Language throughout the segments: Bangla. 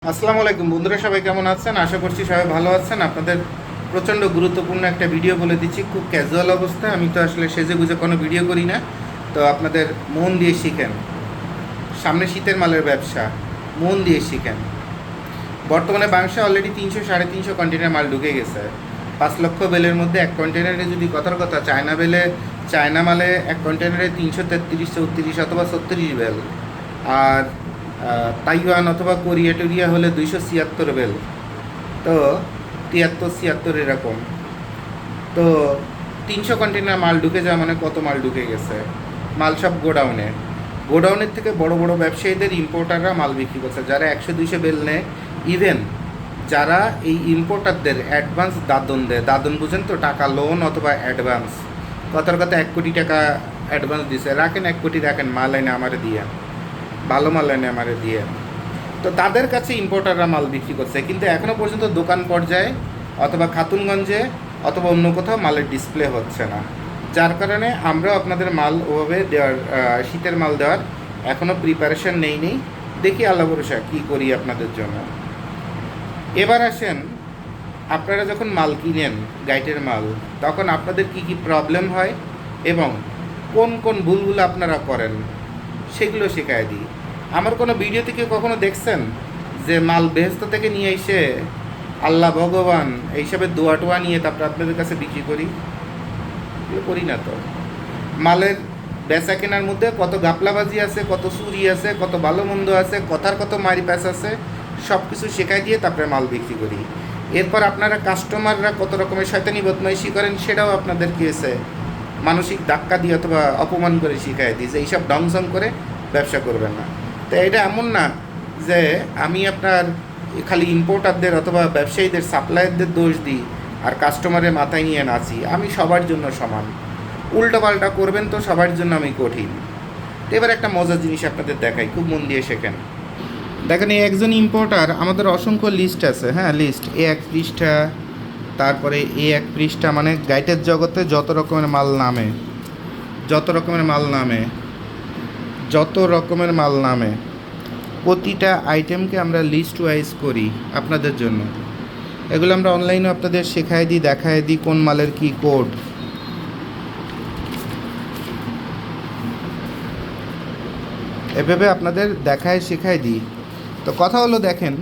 আসসালামু আলাইকুম বন্ধুরা, সবাই কেমন আছেন? আশা করছি সবাই ভালো আছেন। আপনাদের প্রচণ্ড গুরুত্বপূর্ণ একটা ভিডিও বলে দিচ্ছি, খুব ক্যাজুয়াল অবস্থা। আমি তো আসলে সেজে গুজে কোনো ভিডিও করি না, তো আপনাদের মন দিয়ে শিখেন। সামনে শীতের মালের ব্যবসা, মন দিয়ে শিখেন। বর্তমানে বাংশা অলরেডি 300-350 কন্টেনার মাল ঢুকে গেছে। 5 লক্ষ বেলের মধ্যে এক কন্টেনারে, যদি কথার কথা চায়না বেলে, চায়না মালে এক কন্টেনারে 333-34 অথবা 36 বেল, আর তাইওয়ান অথবা কোরিয়া টোরিয়া হলে 276 বেল, তো 73-76 এরকম। তো 300 কন্টেনার মাল ঢুকে যাওয়া মানে কত মাল ঢুকে গেছে। মাল সব গোডাউনে, গোডাউনের থেকে বড় বড় ব্যবসায়ীদের, ইম্পোর্টাররা মাল বিক্রি করছে, যারা 100-200 বেল নেয়। ইভেন যারা এই ইম্পোর্টারদের অ্যাডভান্স দাদন দেয়, দাদন বুঝেন তো, টাকা লোন অথবা অ্যাডভান্স, কথার কথা 1 কোটি টাকা অ্যাডভান্স দিছে, রাখেন 1 কোটি রাখেন, মাল এনে আমারে দিয়ে, ভালো মাল এনে আমারে দিয়ে। তো তাদের কাছে ইম্পোর্টাররা মাল বিক্রি করছে, কিন্তু এখনও পর্যন্ত দোকান পর্যায়ে অথবা খাতুনগঞ্জে অথবা অন্য কোথাও মালের ডিসপ্লে হচ্ছে না। যার কারণে আমরাও আপনাদের মাল ওভাবে দেওয়ার, শীতের মাল দেওয়ার এখনও প্রিপারেশন নেই। দেখি আল্লাহ ভরসা কী করি আপনাদের জন্য। এবার আসেন, আপনারা যখন মাল কিনেন, গাইটের মাল, তখন আপনাদের কি কি প্রবলেম হয় এবং কোন কোন ভুলগুলো আপনারা করেন সেগুলো শেখায় দিই। আমার কোনো ভিডিও থেকে কখনো দেখছেন যে মাল বেহেস্ত থেকে নিয়ে এসে আল্লাহ ভগবান এইসবের দোয়া টোয়া নিয়ে তারপরে আপনাদের কাছে বিক্রি করি? এগুলো করি না তো। মালের বেচা কেনার মধ্যে কত গাপলাবাজি আছে, কত চুরি আছে, কত ভালো মন্দ আছে, কথার কত মারি প্যাচ আছে, সব কিছু শেখাই দিয়ে তারপরে মাল বিক্রি করি। এরপর আপনারা কাস্টমাররা কত রকমের শয়তানি বদমাইশি করেন সেটাও আপনাদেরকে এসে মানসিক ধাক্কা দিয়ে অথবা অপমান করে শিখাই দিই যে এইসব ঢংসং করে ব্যবসা করবেন না। তো এটা এমন না যে আমি আপনার খালি ইম্পোর্টারদের অথবা ব্যবসায়ীদের, সাপ্লায়ারদের দোষ দিই আর কাস্টমারের মাথায় নিয়ে নাচি। আমি সবার জন্য সমান, উল্টোপাল্টা করবেন তো সবার জন্য আমি কঠিন। তো এবার একটা মজার জিনিস আপনাদের দেখাই, খুব মন দিয়ে শেখেন। দেখেন, এই একজন ইম্পোর্টার, আমাদের অসংখ্য লিস্ট আছে, হ্যাঁ, লিস্ট A1 পৃষ্ঠা, তারপরে A1 পৃষ্ঠা, মানে গাইটের জগতে যত রকমের মাল নামে, যত রকমের মাল নামে, যত রকমের মাল নামে, প্রতিটা আইটেমকে আমরা লিস্ট ওয়াইজ করি আপনাদের জন্য। এগুলো আমরা অনলাইনে আপনাদের শেখাই দিই, দেখায় দিই কোন মালের কী কোড। এভাবে আপনাদের দেখায় শেখায় দিই। তো কথা হলো, দেখেন,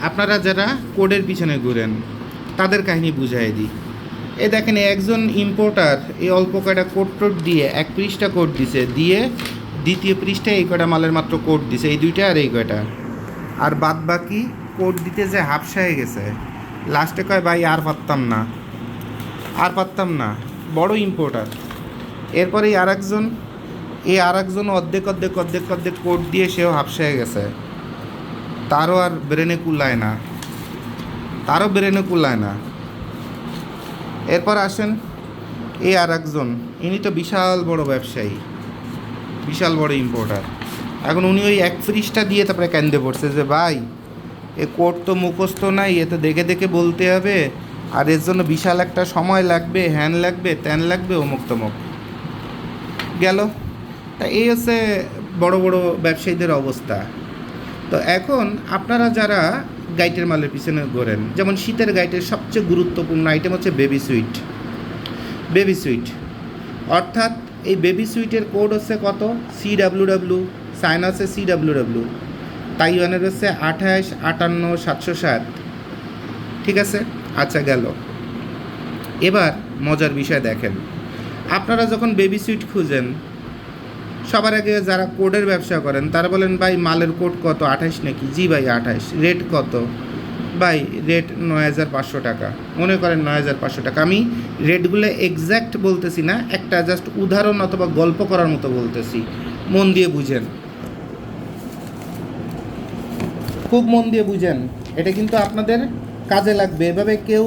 আপনারা যারা কোডের পিছনে ঘুরেন তাদের কাহিনী বুঝাই দিই। এই দেখেন, একজন ইম্পোর্টার এই অল্প কয়টা কোড টোড দিয়ে 1 পৃষ্ঠা কোড দিছে, দিয়ে দ্বিতীয় পৃষ্ঠায় এই কয়টা মালের মাত্র কোড দিছে, এই দুইটা আর এই কয়টা, আর বাদ বাকি কোড দিতে যে হাফসায় গেছে। লাস্টে কয়, ভাই আর পারতাম না, আর পারতাম না, বড় ইম্পোর্টার। এরপরে এই আর একজন অর্ধেক অর্ধেক অর্ধেক অর্ধেক কোড দিয়ে সেও হাফসায় গেছে, তারও আর ব্রেনে কুলায় না, তারও ব্রেনে কুলায় না। এরপর আসেন এই আর একজন, ইনি তো বিশাল বড় ব্যবসায়ী, বিশাল বড় ইম্পোর্টার। এখন উনি ওই 1 পৃষ্ঠা দিয়ে তারপরে কান্দে পড়ছে যে ভাই, এ কোড তো মুখস্থ নাই, এ তো দেখে দেখে বলতে হবে, আর এর জন্য বিশাল একটা সময় লাগবে, হ্যান লাগবে, ত্যান লাগবে, অমুক তমুক। গেল। তা এই হচ্ছে বড় বড় ব্যবসায়ীদের অবস্থা। তো এখন আপনারা যারা গাইটের মালের পিছনে ঘোরেন, যেমন শীতের গাইটের সবচেয়ে গুরুত্বপূর্ণ আইটেম হচ্ছে বেবি সুইট। বেবি সুইট, অর্থাৎ এই বেবি সুইটের কোড হচ্ছে কত? CWW, চায়না CWW, তাইওয়ানের হচ্ছে 28, 58, 707। ঠিক আছে, আচ্ছা গেল। এবার মজার বিষয় দেখেন, আপনারা যখন বেবি সুইট খুঁজেন, সবার আগে যারা কোডের ব্যবসা করেন তারা বলেন, ভাই মালের কোড কত? 28 নাকি? জি ভাই 28। রেট কত? ভাই রেট 9,500 টাকা। মনে করেন 9,500 টাকা। আমি রেটগুলো এক্স্যাক্ট বলতেছি না, একটা জাস্ট উদাহরণ অথবা গল্প করার মতো বলতেছি, মন দিয়ে বুঝেন, খুব মন দিয়ে বুঝেন, এটা কিন্তু আপনাদের কাজে লাগবে। এভাবে কেউ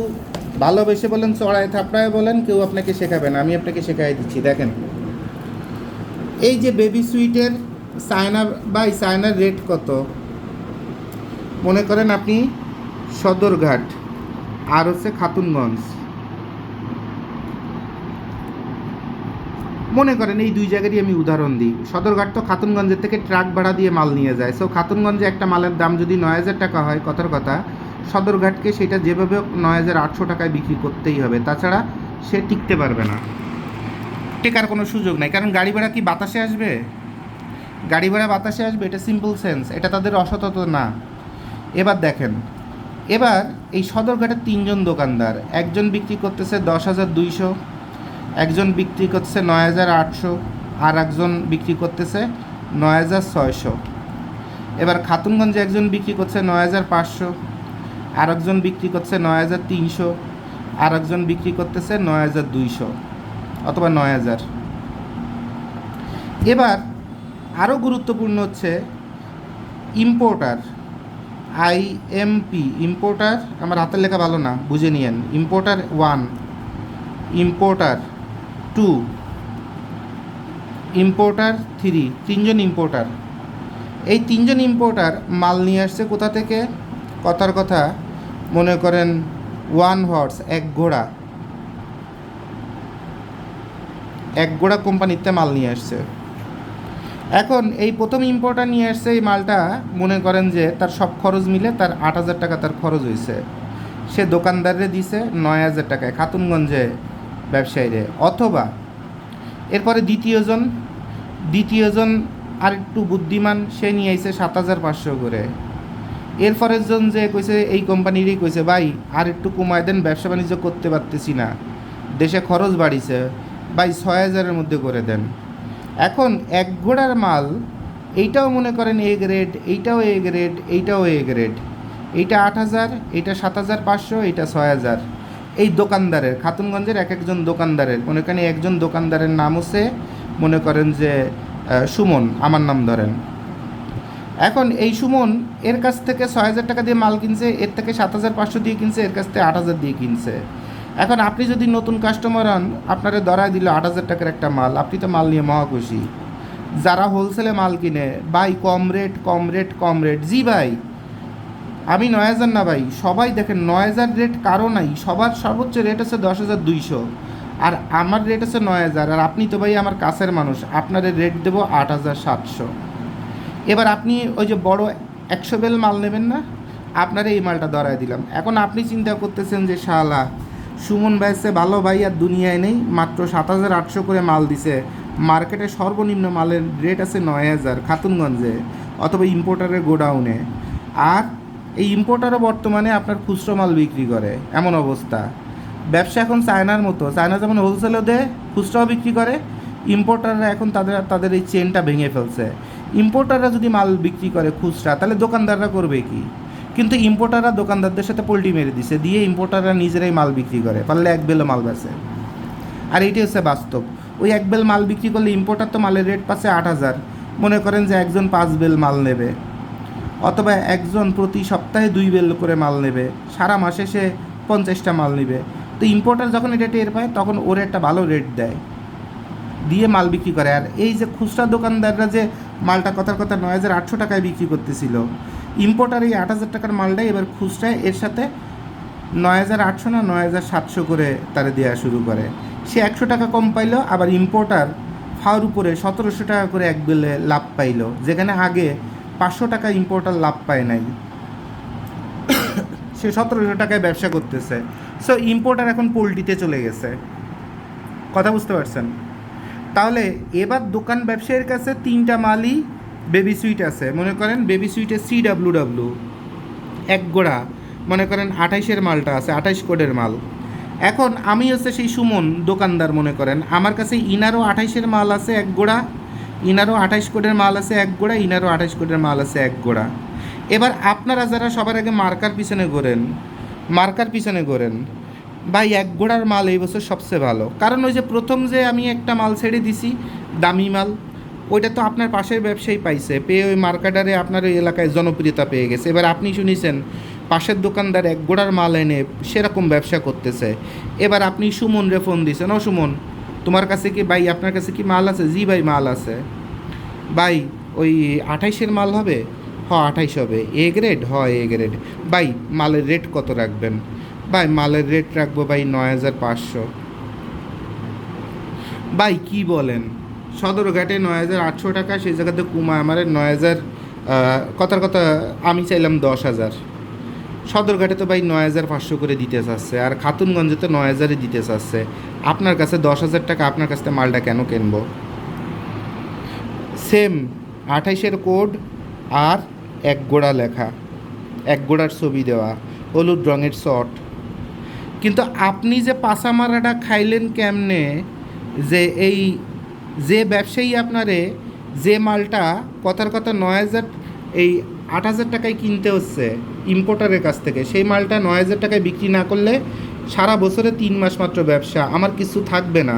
ভালোবেসে বলেন, চড়ায় থাপড়ায় বলেন, কেউ আপনাকে শেখাবে না, আমি আপনাকে শেখাই দিচ্ছি। দেখেন, এই যে বেবি সুইটের চায়না, বাই চায়নার রেট কত? মনে করেন আপনি সদরঘাট আর হচ্ছে খাতুনগঞ্জ, মনে করেন এই দুই জায়গারই আমি উদাহরণ দিই। সদরঘাট তো খাতুনগঞ্জের থেকে ট্রাক ভাড়া দিয়ে মাল নিয়ে যায়। সো খাতুনগঞ্জে একটা মালের দাম যদি 9,000 টাকা হয়, কথার কথা, সদরঘাটকে সেটা যেভাবে 9,800 টাকায় বিক্রি করতেই হবে, তাছাড়া সে টিকতে পারবে না, টেকার কোনো সুযোগ নাই। কারণ গাড়ি ভাড়া কি বাতাসে আসবে? গাড়ি ভাড়া বাতাসে আসবে? এটা সিম্পল সেন্স, এটা তাদের অসততা না। এবার দেখেন, এবার এই সদরঘাটের 3জন দোকানদার, একজন বিক্রি করতেছে 10,200, একজন বিক্রি করতেছে 9,800, আর একজন বিক্রি করতেছে 9,600। এবার খাতুনগঞ্জে একজন বিক্রি করছে 9,500, আর একজন বিক্রি করছে 9,300, আর একজন বিক্রি করতেছে 9,200 অথবা 9,000। এবার আরও গুরুত্বপূর্ণ হচ্ছে ইম্পোর্টার, IMP, ইম্পোর্টার, আমার হাতের লেখা ভালো না, বুঝে নিয়েন। ইম্পোর্টার 1, ইম্পোর্টার 2, ইম্পোর্টার 3, 3জন ইম্পোর্টার। এই 3জন ইম্পোর্টার মাল নিয়ে আসছে কোথা থেকে? কথার কথা, মনে করেন 1 হর্স, এক ঘোড়া কোম্পানিতে মাল নিয়ে আসছে। এখন এই প্রথম ইম্পোর্টার নিয়ে আসছে এই মালটা, মনে করেন যে তার সব খরচ মিলে তার 8,000 টাকা তার খরচ হয়েছে। সে দোকানদারে দিছে 9,000 টাকায়, খাতুনগঞ্জে ব্যবসায়ীরে। অথবা এরপরে দ্বিতীয়জন আর একটু বুদ্ধিমান, সে নিয়ে আইছে 7,500 করে। এরপরের জন যে কইছে, এই কোম্পানিরই কইছে, ভাই আর একটু কমায় দেন, ব্যবসা বাণিজ্য করতে পারতেছি না, দেশে খরচ বাড়িছে, ভাই 6,000-এর মধ্যে করে দেন। এখন এক ঘোড়ার মাল, এইটাও মনে করেন এ গ্রেড, এইটাও এ গ্রেড, এইটাও এ গ্রেড, এইটা 8,000, এইটা 7,500, এইটা 6,000। এই দোকানদারের, খাতুনগঞ্জের এক একজন দোকানদারের, মনে করেন একজন দোকানদারের নাম হচ্ছে, মনে করেন যে সুমন, আমার নাম ধরেন। এখন এই সুমন এর কাছ থেকে 6,000 টাকা দিয়ে মাল কিনছে, এর থেকে 7,500 দিয়ে কিনছে, এর কাছ থেকে 8,000 দিয়ে কিনছে। এখন আপনি যদি নতুন কাস্টমার হন, আপনারে ধরায় দিল 8,000 টাকার একটা মাল, আপনি তো মাল নিয়ে মহা খুশি। যারা হোলসেলে মাল কিনে, ভাই কম রেট কম রেট কম রেট, জি ভাই আমি 9,000 না ভাই, সবাই দেখেন 9,000 রেট কারো নাই, সবার সর্বোচ্চ রেট আছে 10,200, আর আমার রেট আছে 9,000। আর আপনি তো ভাই আমার কাছের মানুষ, আপনার রেট দেবো 8,700। এবার আপনি ওই যে বড় 100 বেল মাল নেবেন না, আপনারে এই মালটা ধরায় দিলাম। এখন আপনি চিন্তা করতেছেন যে শালা সুমন ভাইসে ভালো ভাই আর দুনিয়ায় নেই, মাত্র 7,800 করে মাল দিছে। মার্কেটে সর্বনিম্ন মালের রেট আছে 9,000 খাতুনগঞ্জে অথবা ইম্পোর্টারের গোডাউনে। আর এই ইম্পোর্টারও বর্তমানে আপনার খুচরো মাল বিক্রি করে, এমন অবস্থা। ব্যবসা এখন চায়নার মতো, চায়না যেমন হোলসেলও দেয়, খুচরাও বিক্রি করে, ইম্পোর্টাররা এখন তাদের এই চেনটা ভেঙে ফেলছে। ইম্পোর্টাররা যদি মাল বিক্রি করে খুচরা, তাহলে দোকানদাররা করবে কি? কিন্তু ইম্পোর্টাররা দোকানদারদের সাথে পোল্টি মেরে দিছে, দিয়ে ইম্পোর্টাররা নিজেরাই মাল বিক্রি করে, পারলে এক বেলও মাল বেচে। আর এইটাই হচ্ছে বাস্তব। ওই এক বেল মাল বিক্রি করলে ইম্পোর্টার তো মালের রেট পাচ্ছে 8,000, মনে করেন যে একজন 5 বেল মাল নেবে, অথবা একজন প্রতি সপ্তাহে 2 বেল করে মাল নেবে, সারা মাসে সে 50টা মাল নেবে। তো ইম্পোর্টার যখন এটা টের পায়, তখন ওর একটা ভালো রেট দেয়, দিয়ে মাল বিক্রি করে। আর এই যে খুচরা দোকানদাররা যে মালটা কথার কথা 9,800 টাকায় বিক্রি করতেছিল, ইম্পোর্টার এই 8,000 টাকার মালটাই এবার খুচরায় এর সাথে 9,800 না 9,700 করে তারা দেওয়া শুরু করে। সে 100 টাকা কম পাইলো, আবার ইম্পোর্টার ফাওয়ার উপরে 1,700 টাকা করে এক বেলে লাভ পাইলো, যেখানে আগে 500 টাকা ইম্পোর্টার লাভ পায় নাই, সে 1,700 টাকায় ব্যবসা করতেছে। সো ইম্পোর্টার এখন পোল্ট্রিতে চলে গেছে, কথা বুঝতে পারছেন? তাহলে এবার দোকান ব্যবসায়ীর কাছে 3টা মালই বেবি সুইট আছে। মনে করেন বেবি সুইটে CWW এক গোড়া, মনে করেন 28-এর মালটা আছে, 28 কোডের মাল। এখন আমি হচ্ছে সেই সুমন দোকানদার, মনে করেন আমার কাছে ইনারও 28-এর মাল আছে এক গোড়া, ইনারও 28 কোডের মাল আছে এক গোড়া, ইনারও 28 কোডের মাল আছে এক গোড়া। এবার আপনারা যারা সবার আগে মার্কার পিছনে ঘোরেন, ভাই এক গোড়ার মাল এই বছর সবচেয়ে ভালো। কারণ ওই যে প্রথম যে আমি একটা মাল ছেড়ে দিছি দামি মাল, ওইটা তো আপনার পাশের ব্যবসায়ী পাইছে, পেয়ে ওই মার্কেটারে আপনার ওই এলাকায় জনপ্রিয়তা পেয়ে গেছে। এবার আপনি শুনেছেন পাশের দোকানদার এক গোড়ার মাল এনে সেরকম ব্যবসা করতেছে। এবার আপনি সুমন রে ফোন দিয়েছেন, ও সুমন তোমার কাছে কি, ভাই আপনার কাছে কি মাল আছে? জি ভাই মাল আছে। ভাই ওই 28-এর মাল হবে? 28 হবে। A grade? A grade. ভাই মালের রেট কত রাখবেন? ভাই মালের রেট রাখবো ভাই 9,500। ভাই কি বলেন, সদরঘাটে 9,800 টাকা, সেই জায়গাতে কুমা আমার 9,000, কথার কথা আমি চাইলাম 10,000। সদরঘাটে তো ভাই 9,500 করে দিতে চাচ্ছে, আর খাতুনগঞ্জে তো 9,000-ই দিতে চাচ্ছে। আপনার কাছে 10,000 টাকা, আপনার কাছ থেকে মালটা কেন কিনবো? সেম 28-এর কোড আর এক গোড়া লেখা, এক গোড়ার ছবি দেওয়া, হলুদ রঙের শট। কিন্তু আপনি যে পাশা মারাটা খাইলেন কেমনে? যে এই যে ব্যবসায়ী আপনারে যে মালটা কথার কথা 9,000, এই 8,000 টাকায় কিনতে হচ্ছে ইম্পোর্টারের কাছ থেকে, সেই মালটা 9,000 টাকায় বিক্রি না করলে সারা বছরে 3 মাস মাত্র ব্যবসা, আমার কিছু থাকবে না,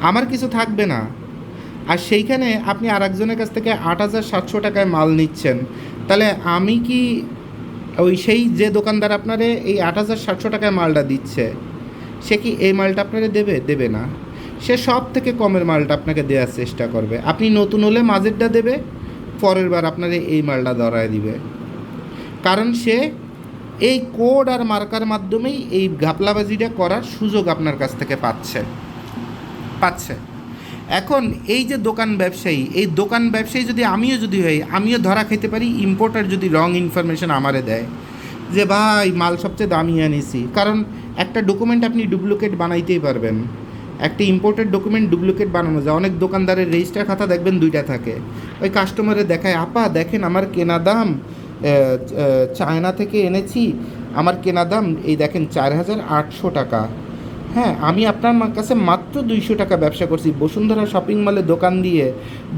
আমার কিছু থাকবে না। আর সেইখানে আপনি আর একজনের কাছ থেকে 8,700 টাকায় মাল নিচ্ছেন, তাহলে আমি কি ওই সেই যে দোকানদার আপনারে এই 8,700 টাকায় মালটা দিচ্ছে, সে কি এই মালটা আপনারে দেবে? দেবে না। সে সব থেকে কমের মালটা আপনাকে দেওয়ার চেষ্টা করবে। আপনি নতুন হলে মাঝেরটা দেবে, পরের বার আপনারে এই মালটা ধরায় দিবে, কারণ সে এই কোড আর মার্কার মাধ্যমেই এই ঘাপলাবাজিটা করার সুযোগ আপনার কাছ থেকে পাচ্ছে। এখন এই যে দোকান ব্যবসায়ী, এই দোকান ব্যবসায়ী যদি যদি হই, আমিও ধরা খেতে পারি, ইম্পোর্টার যদি রং ইনফরমেশন আমারে দেয় যে ভাই মাল সবচেয়ে দামি আনিছি। কারণ একটা ডকুমেন্ট আপনি ডুপ্লিকেট বানাইতেই পারবেন, একটা ইম্পোর্টেড ডকুমেন্ট ডুপ্লিকেট বানানো যায়। অনেক দোকানদারের রেজিস্টার খাতা দেখবেন 2টা থাকে, ওই কাস্টমারে দেখায়, আপা দেখেন আমার কেনা দাম চায়না থেকে এনেছি, আমার কেনা দাম এই দেখেন 4,800 টাকা। হ্যাঁ, আমি আপনার কাছে মাত্র 200 টাকা ব্যবসা করছি, বসুন্ধরা শপিং মলে দোকান দিয়ে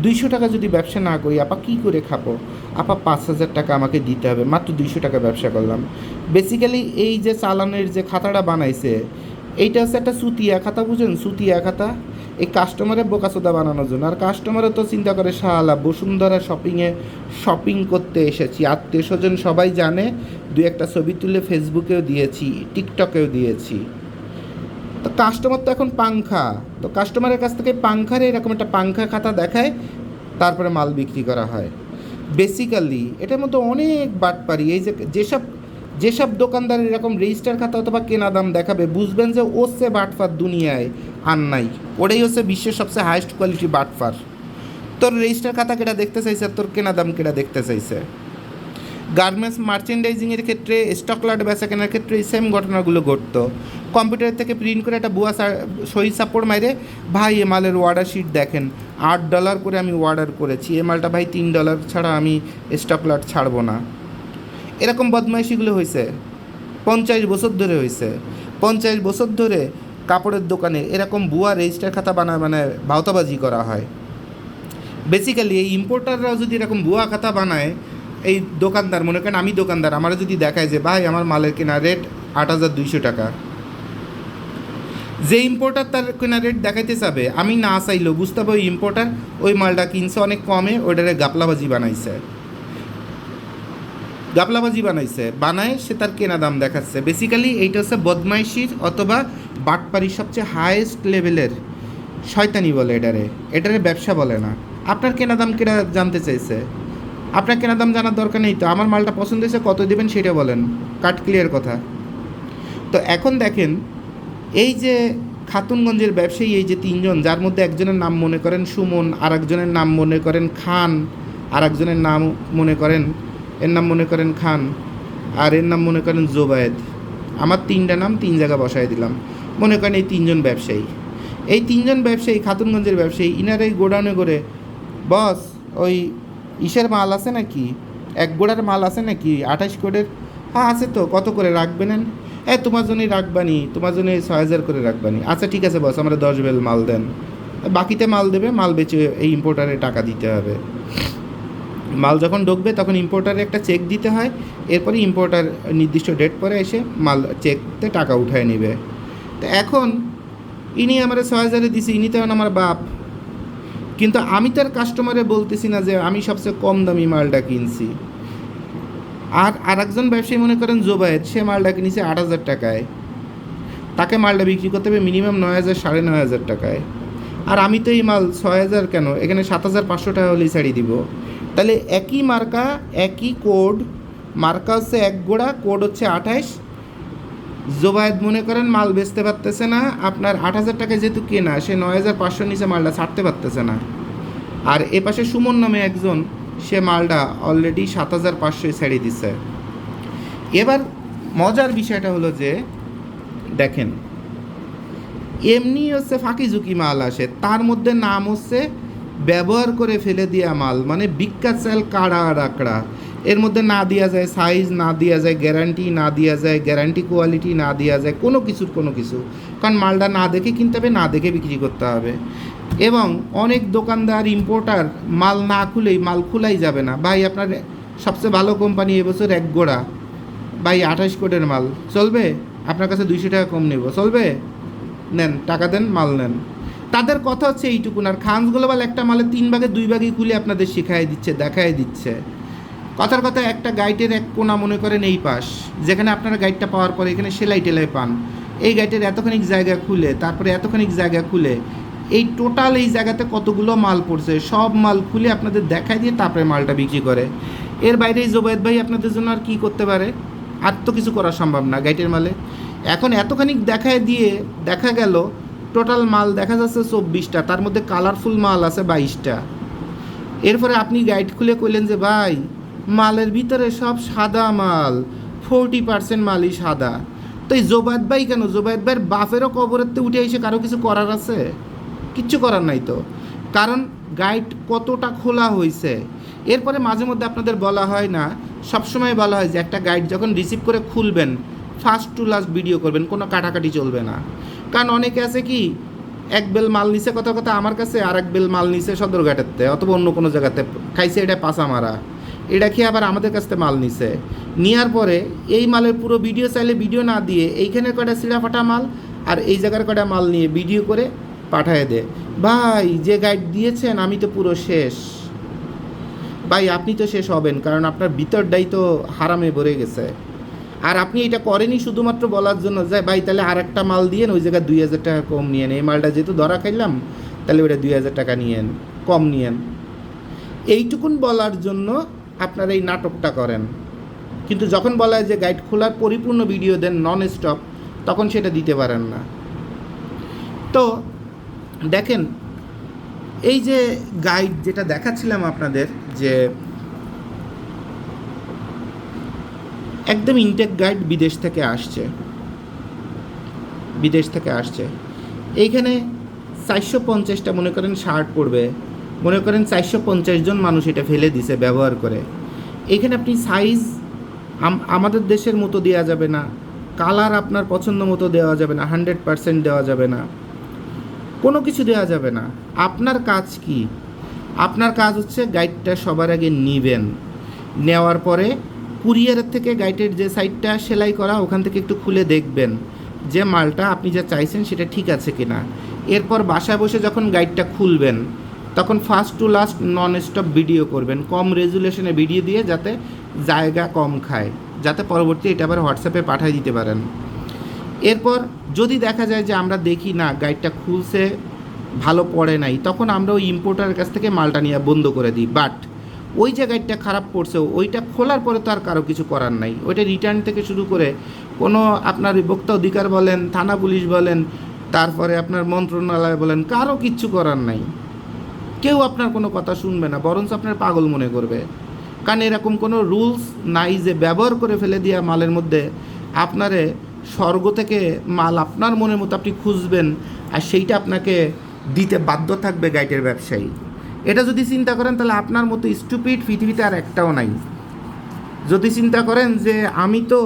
200 টাকা যদি ব্যবসা না করি, আপা কী করে খাবো? আপা 5,000 টাকা আমাকে দিতে হবে, মাত্র 200 টাকা ব্যবসা করলাম। বেসিক্যালি এই যে চালানের যে খাতাটা বানাইছে, এইটা হচ্ছে একটা সুতিয়া খাতা, বুঝেন? সুতিয়া খাতা, এই কাস্টমারের বোকাচোদা বানানোর জন্য। আর কাস্টমারও তো চিন্তা করে শালা বসুন্ধরা শপিং করতে এসেছি, আত্মীয় স্বজন সবাই জানে, 2-1টা ছবি তুলে ফেসবুকেও দিয়েছি, টিকটকেও দিয়েছি। তো কাস্টমার তো এখন পাংখা, তো কাস্টমারের কাছ থেকে পাংখারে এরকম একটা পাংখা খাতা দেখায়, তারপরে মাল বিক্রি করা হয়। বেসিক্যালি এটার মধ্যে অনেক বাটপারি। এই যে যেসব দোকানদার এরকম রেজিস্টার খাতা অথবা কেনা দাম দেখাবে, বুঝবেন যে ওর সে বাটফার দুনিয়ায় আর নাই। ওটাই হচ্ছে বিশ্বের সবচেয়ে হাইয়েস্ট কোয়ালিটি বাটফার। তোর রেজিস্টার খাতা কেটা দেখতে চাইছে, তোর কেনা দাম কেটা দেখতে চাইছে। গার্মেন্টস মার্চেন্ডাইজিংয়ের ক্ষেত্রে, স্টক লট বেচা কেনার ক্ষেত্রে এই সেম ঘটনাগুলো ঘটতো। কম্পিউটার থেকে প্রিন্ট করে একটা বুয়া সই সাপোর্ট মাইরে, ভাই এ মালের অর্ডার শিট দেখেন, $8 করে আমি অর্ডার করেছি, এ মালটা ভাই $3 ছাড়া আমি স্টক লট ছাড়বো না। এরকম বদমাইশিগুলো হয়েছে 50 বছর ধরে হয়েছে। 50 বছর ধরে কাপড়ের দোকানে এরকম বুয়া রেজিস্টার খাতা বানায় ভাওতাবাজি করা হয়। বেসিক্যালি এই ইম্পোর্টাররাও যদি এরকম বুয়া খাতা বানায়, এই দোকানদার, মনে করেন আমি দোকানদার, আমারও যদি দেখায় যে ভাই আমার মালের কেনা রেট 8,200 টাকা, যে ইম্পোর্টার তার কেনা রেট দেখাইতে চাবে, আমি না চাইলেও বুঝতে হবে ওই ইম্পোর্টার ওই মালটা কিনছে অনেক কমে, ওইটারে গাপলাবাজি বানাইছে, বানায় সে তার কেনা দাম দেখাচ্ছে। বেসিক্যালি এইটা হচ্ছে বদমাইশির অথবা বাটপাড়ির সবচেয়ে হাইয়েস্ট লেভেলের শয়তানি বলে এটারে ব্যবসা বলে না। আপনার কেনা দাম কেটা জানতে চাইছে, আপনার কেনা দাম জানার দরকার নেই তো, আমার মালটা পছন্দ হয়েছে কত দেবেন সেটা বলেন, কাট ক্লিয়ার কথা। তো এখন দেখেন এই যে খাতুনগঞ্জের ব্যবসায়ী, এই যে 3জন, যার মধ্যে একজনের নাম মনে করেন সুমন, আর একজনের নাম মনে করেন খান, আর একজনের নাম মনে করেন, এর নাম মনে করেন খান, আর এর নাম মনে করেন জোবায়েদ। আমার 3টা নাম 3 জায়গা বসায় দিলাম। মনে করেন এই 3জন ব্যবসায়ী, এই 3জন ব্যবসায়ী খাতুনগঞ্জের ব্যবসায়ী, ইনার এই গোডাউনে করে, বস ওই ইসের মাল আছে নাকি, এক গোড়ার মাল আছে নাকি 28 কোডের? হ্যাঁ আছে তো, কত করে রাখবেন? তোমার জন্যই রাখবানি, তোমার জন্য 6,000 করে রাখবানি। আচ্ছা ঠিক আছে বস, আমরা 10 বেল মাল দেন। বাকিতে মাল দেবে, মাল বেচে এই ইম্পোর্টারে টাকা দিতে হবে। মাল যখন ঢুকবে তখন ইম্পোর্টারে একটা চেক দিতে হয়, এরপরে ইম্পোর্টার নির্দিষ্ট ডেট পরে এসে মাল চেকতে টাকা উঠায় নেবে। তো এখন ইনি আমার 6,000-এ দিছি, ইনি তো আমার বাপ, কিন্তু আমি তার কাস্টমারে বলতেছি না যে আমি সবচেয়ে কম দামি মালটা কিনছি। আর একজন ব্যবসায়ী মনে করেন জোবায়েদ, সে মালটা কিনেছে 8,000 টাকায়, তাকে মালটা বিক্রি করতে হবে মিনিমাম 9,000 9,500 টাকায়। আর আমি তো এই মাল 6,000 কেন, এখানে 7,500 টাকা হলেই ছাড়িয়ে দিব। তাহলে একই মার্কা, একই কোড, মার্কা হচ্ছে এক গোড়া, কোড হচ্ছে 28, জোবায়েদ মনে করেন মাল বেচতে পারতেছে না, আপনার 8,000 টাকায় যেহেতু কেনা, সে 9,500 নিচে মালটা ছাড়তে পারতেছে না। আর এ পাশে সুমন নামে একজন, সে মালটা অলরেডি 7,500 ছেড়ে দিচ্ছে। এবার মজার বিষয়টা হলো যে দেখেন, এমনি হচ্ছে ফাঁকি ঝুঁকি মাল আসে, তার মধ্যে নাম হচ্ছে ব্যবহার করে ফেলে দেওয়া মাল, মানে বিক্কা চাল কাড়া রাকড়া। এর মধ্যে না দেওয়া যায় সাইজ, না দেওয়া যায় গ্যারান্টি, না দেওয়া যায় গ্যারান্টি কোয়ালিটি, না দেওয়া যায় কোনো কিছু, কারণ মালটা না দেখে কিনতে হবে, না দেখে বিক্রি করতে হবে। এবং অনেক দোকানদার ইম্পোর্টার মাল না খুলেই, মাল খোলাই যাবে না ভাই, আপনার সবচেয়ে ভালো কোম্পানি এবছর এক গোড়া ভাই 28 কোটের মাল চলবে, আপনার কাছে 200 টাকা কম নেব, চলবে, নেন টাকা দেন, মাল নেন। তাদের কথা হচ্ছে এইটুকুন। আর খানস গ্লোবাল একটা মালের 3 ভাগে 2 ভাগই খুলে আপনাদের শেখাই দিচ্ছে, দেখাই দিচ্ছে। কথার কথা, একটা গাইডের এক কোণা মনে করেন এই পাশ, যেখানে আপনারা গাইডটা পাওয়ার পরে এখানে সেলাই টেলাই পান, এই গাইডের এতখানিক জায়গা খুলে, তারপরে এতখানিক জায়গা খুলে, এই টোটাল এই জায়গাতে কতগুলো মাল পড়ছে সব মাল খুলে আপনাদের দেখাই দিয়ে তারপরে মালটা বিক্রি করে। এর বাইরে এই জোবায়েদ ভাই আপনাদের জন্য আর কী করতে পারে? আর তো কিছু করা সম্ভব না গাইডের মালে। এখন এতখানিক দেখায় দিয়ে দেখা গেল টোটাল মাল দেখা যাচ্ছে 24টা, তার মধ্যে কালারফুল মাল আছে 22টা। এরপরে আপনি গাইড খুলে কইলেন যে ভাই মালের ভিতরে সব সাদা মাল, 40% মালই সাদা। তো এই জোবায়েদ ভাই কেন, জোবায়েদ ভাইয়ের বাপেরও কবরেতে উঠে এসে কারো কিছু করার আছে? কিচ্ছু করার নাই তো, কারণ গাইড কতটা খোলা হয়েছে। এরপরে মাঝে মধ্যে আপনাদের বলা হয় না, সবসময় বলা হয় যে একটা গাইড যখন রিসিভ করে খুলবেন, ফার্স্ট টু লাস্ট ভিডিও করবেন, কোনো কাটাকাটি চলবে না। কারণ অনেকে আছে কি, এক বেল মাল নিছে কথা কথা আমার কাছে, আর এক বেল মাল নিছে সদরঘাটেতে অথবা অন্য কোনো জায়গাতে, খাইছে এটা পাশা মারা, এটা খেয়ে আবার আমাদের কাছ থেকে মাল নিছে। নেওয়ার পরে এই মালের পুরো ভিডিও চাইলে ভিডিও না দিয়ে এইখানের কটা সিঁড়া ফাটা মাল আর এই জায়গার কটা মাল নিয়ে ভিডিও করে পাঠায় দে, ভাই যে গাইড দিয়েছেন আমি তো পুরো শেষ। ভাই আপনি তো শেষ হবেন, কারণ আপনার ভিতরটাই তো হারামে ভরে গেছে। আর আপনি এটা করেনি শুধুমাত্র বলার জন্য যে ভাই তাহলে আর একটা মাল দিয়েন, ওই জায়গায় 2,000 টাকা কম নিয়েন, এই মালটা যেহেতু ধরা খাইলাম তাহলে ওইটা 2,000 টাকা নিয়েন, কম নিয়েন, এইটুকুন বলার জন্য আপনারা এই নাটকটা করেন। কিন্তু যখন বলা হয় যে গাইড খোলার পরিপূর্ণ ভিডিও দেন নন স্টপ, তখন সেটা দিতে পারেন না। তো দেখেন, এই যে গাইড যেটা দেখাচ্ছিলাম আপনাদের, যে একদম ইনটেক গাইড বিদেশ থেকে আসছে, এইখানে 450টা মনে করেন শার্ট পড়বে, মনে করেন 450 জন মানুষ এটা ফেলে দিছে ব্যবহার করে। এখানে আপনি সাইজ আমাদের দেশের মতো দেওয়া যাবে না, কালার আপনার পছন্দ মতো দেওয়া যাবে না, 100% দেওয়া যাবে না, কোনো কিছু দেওয়া যাবে না। আপনার কাজ কি? আপনার কাজ হচ্ছে গাইডটা সবার আগে নেবেন, নেওয়ার পরে কুরিয়ারের থেকে গাইডের যে সাইডটা সেলাই করা ওখান থেকে একটু খুলে দেখবেন যে মালটা আপনি যা চাইছেন সেটা ঠিক আছে কিনা। এরপর বাসায় বসে যখন গাইডটা খুলবেন তখন first to last non stop video করবেন, কম রেজুলেশনে ভিডিও দিয়ে যাতে জায়গা কম খায়, যাতে পরবর্তী এটা আবার হোয়াটসঅ্যাপে পাঠিয়ে দিতে পারেন। এরপর যদি দেখা যায় যে আমরা দেখি না গাইডটা খুলছে ভালো পড়ে নাই, তখন আমরা ওই ইম্পোর্টারের কাছ থেকে মালটা নিয়ে বন্ধ করে দিই। বাট ওই যে গাইডটা খারাপ পড়ছে ওইটা খোলার পরে তো আর কারো কিছু করার নাই, ওইটা রিটার্ন থেকে শুরু করে কোনো আপনার ভোক্তা অধিকার বলেন, থানা পুলিশ বলেন, তারপরে আপনার মন্ত্রণালয় বলেন, কারো কিচ্ছু করার নাই। কেউ আপনার কোনো কথা শুনবে না, বরঞ্চ আপনার পাগল মনে করবে। কারণ এরকম কোনো রুলস নাই যে ব্যবহার করে ফেলে দেওয়া মালের মধ্যে আপনারে স্বর্গ থেকে মাল আপনার মনের মতো আপনি খুঁজবেন আর সেইটা আপনাকে দিতে বাধ্য থাকবে গাইডের ব্যবসায়ী। এটা যদি চিন্তা করেন তাহলে আপনার মতো স্টুপিড পৃথিবীতে আর একটাও নাই। যদি চিন্তা করেন যে আমি তো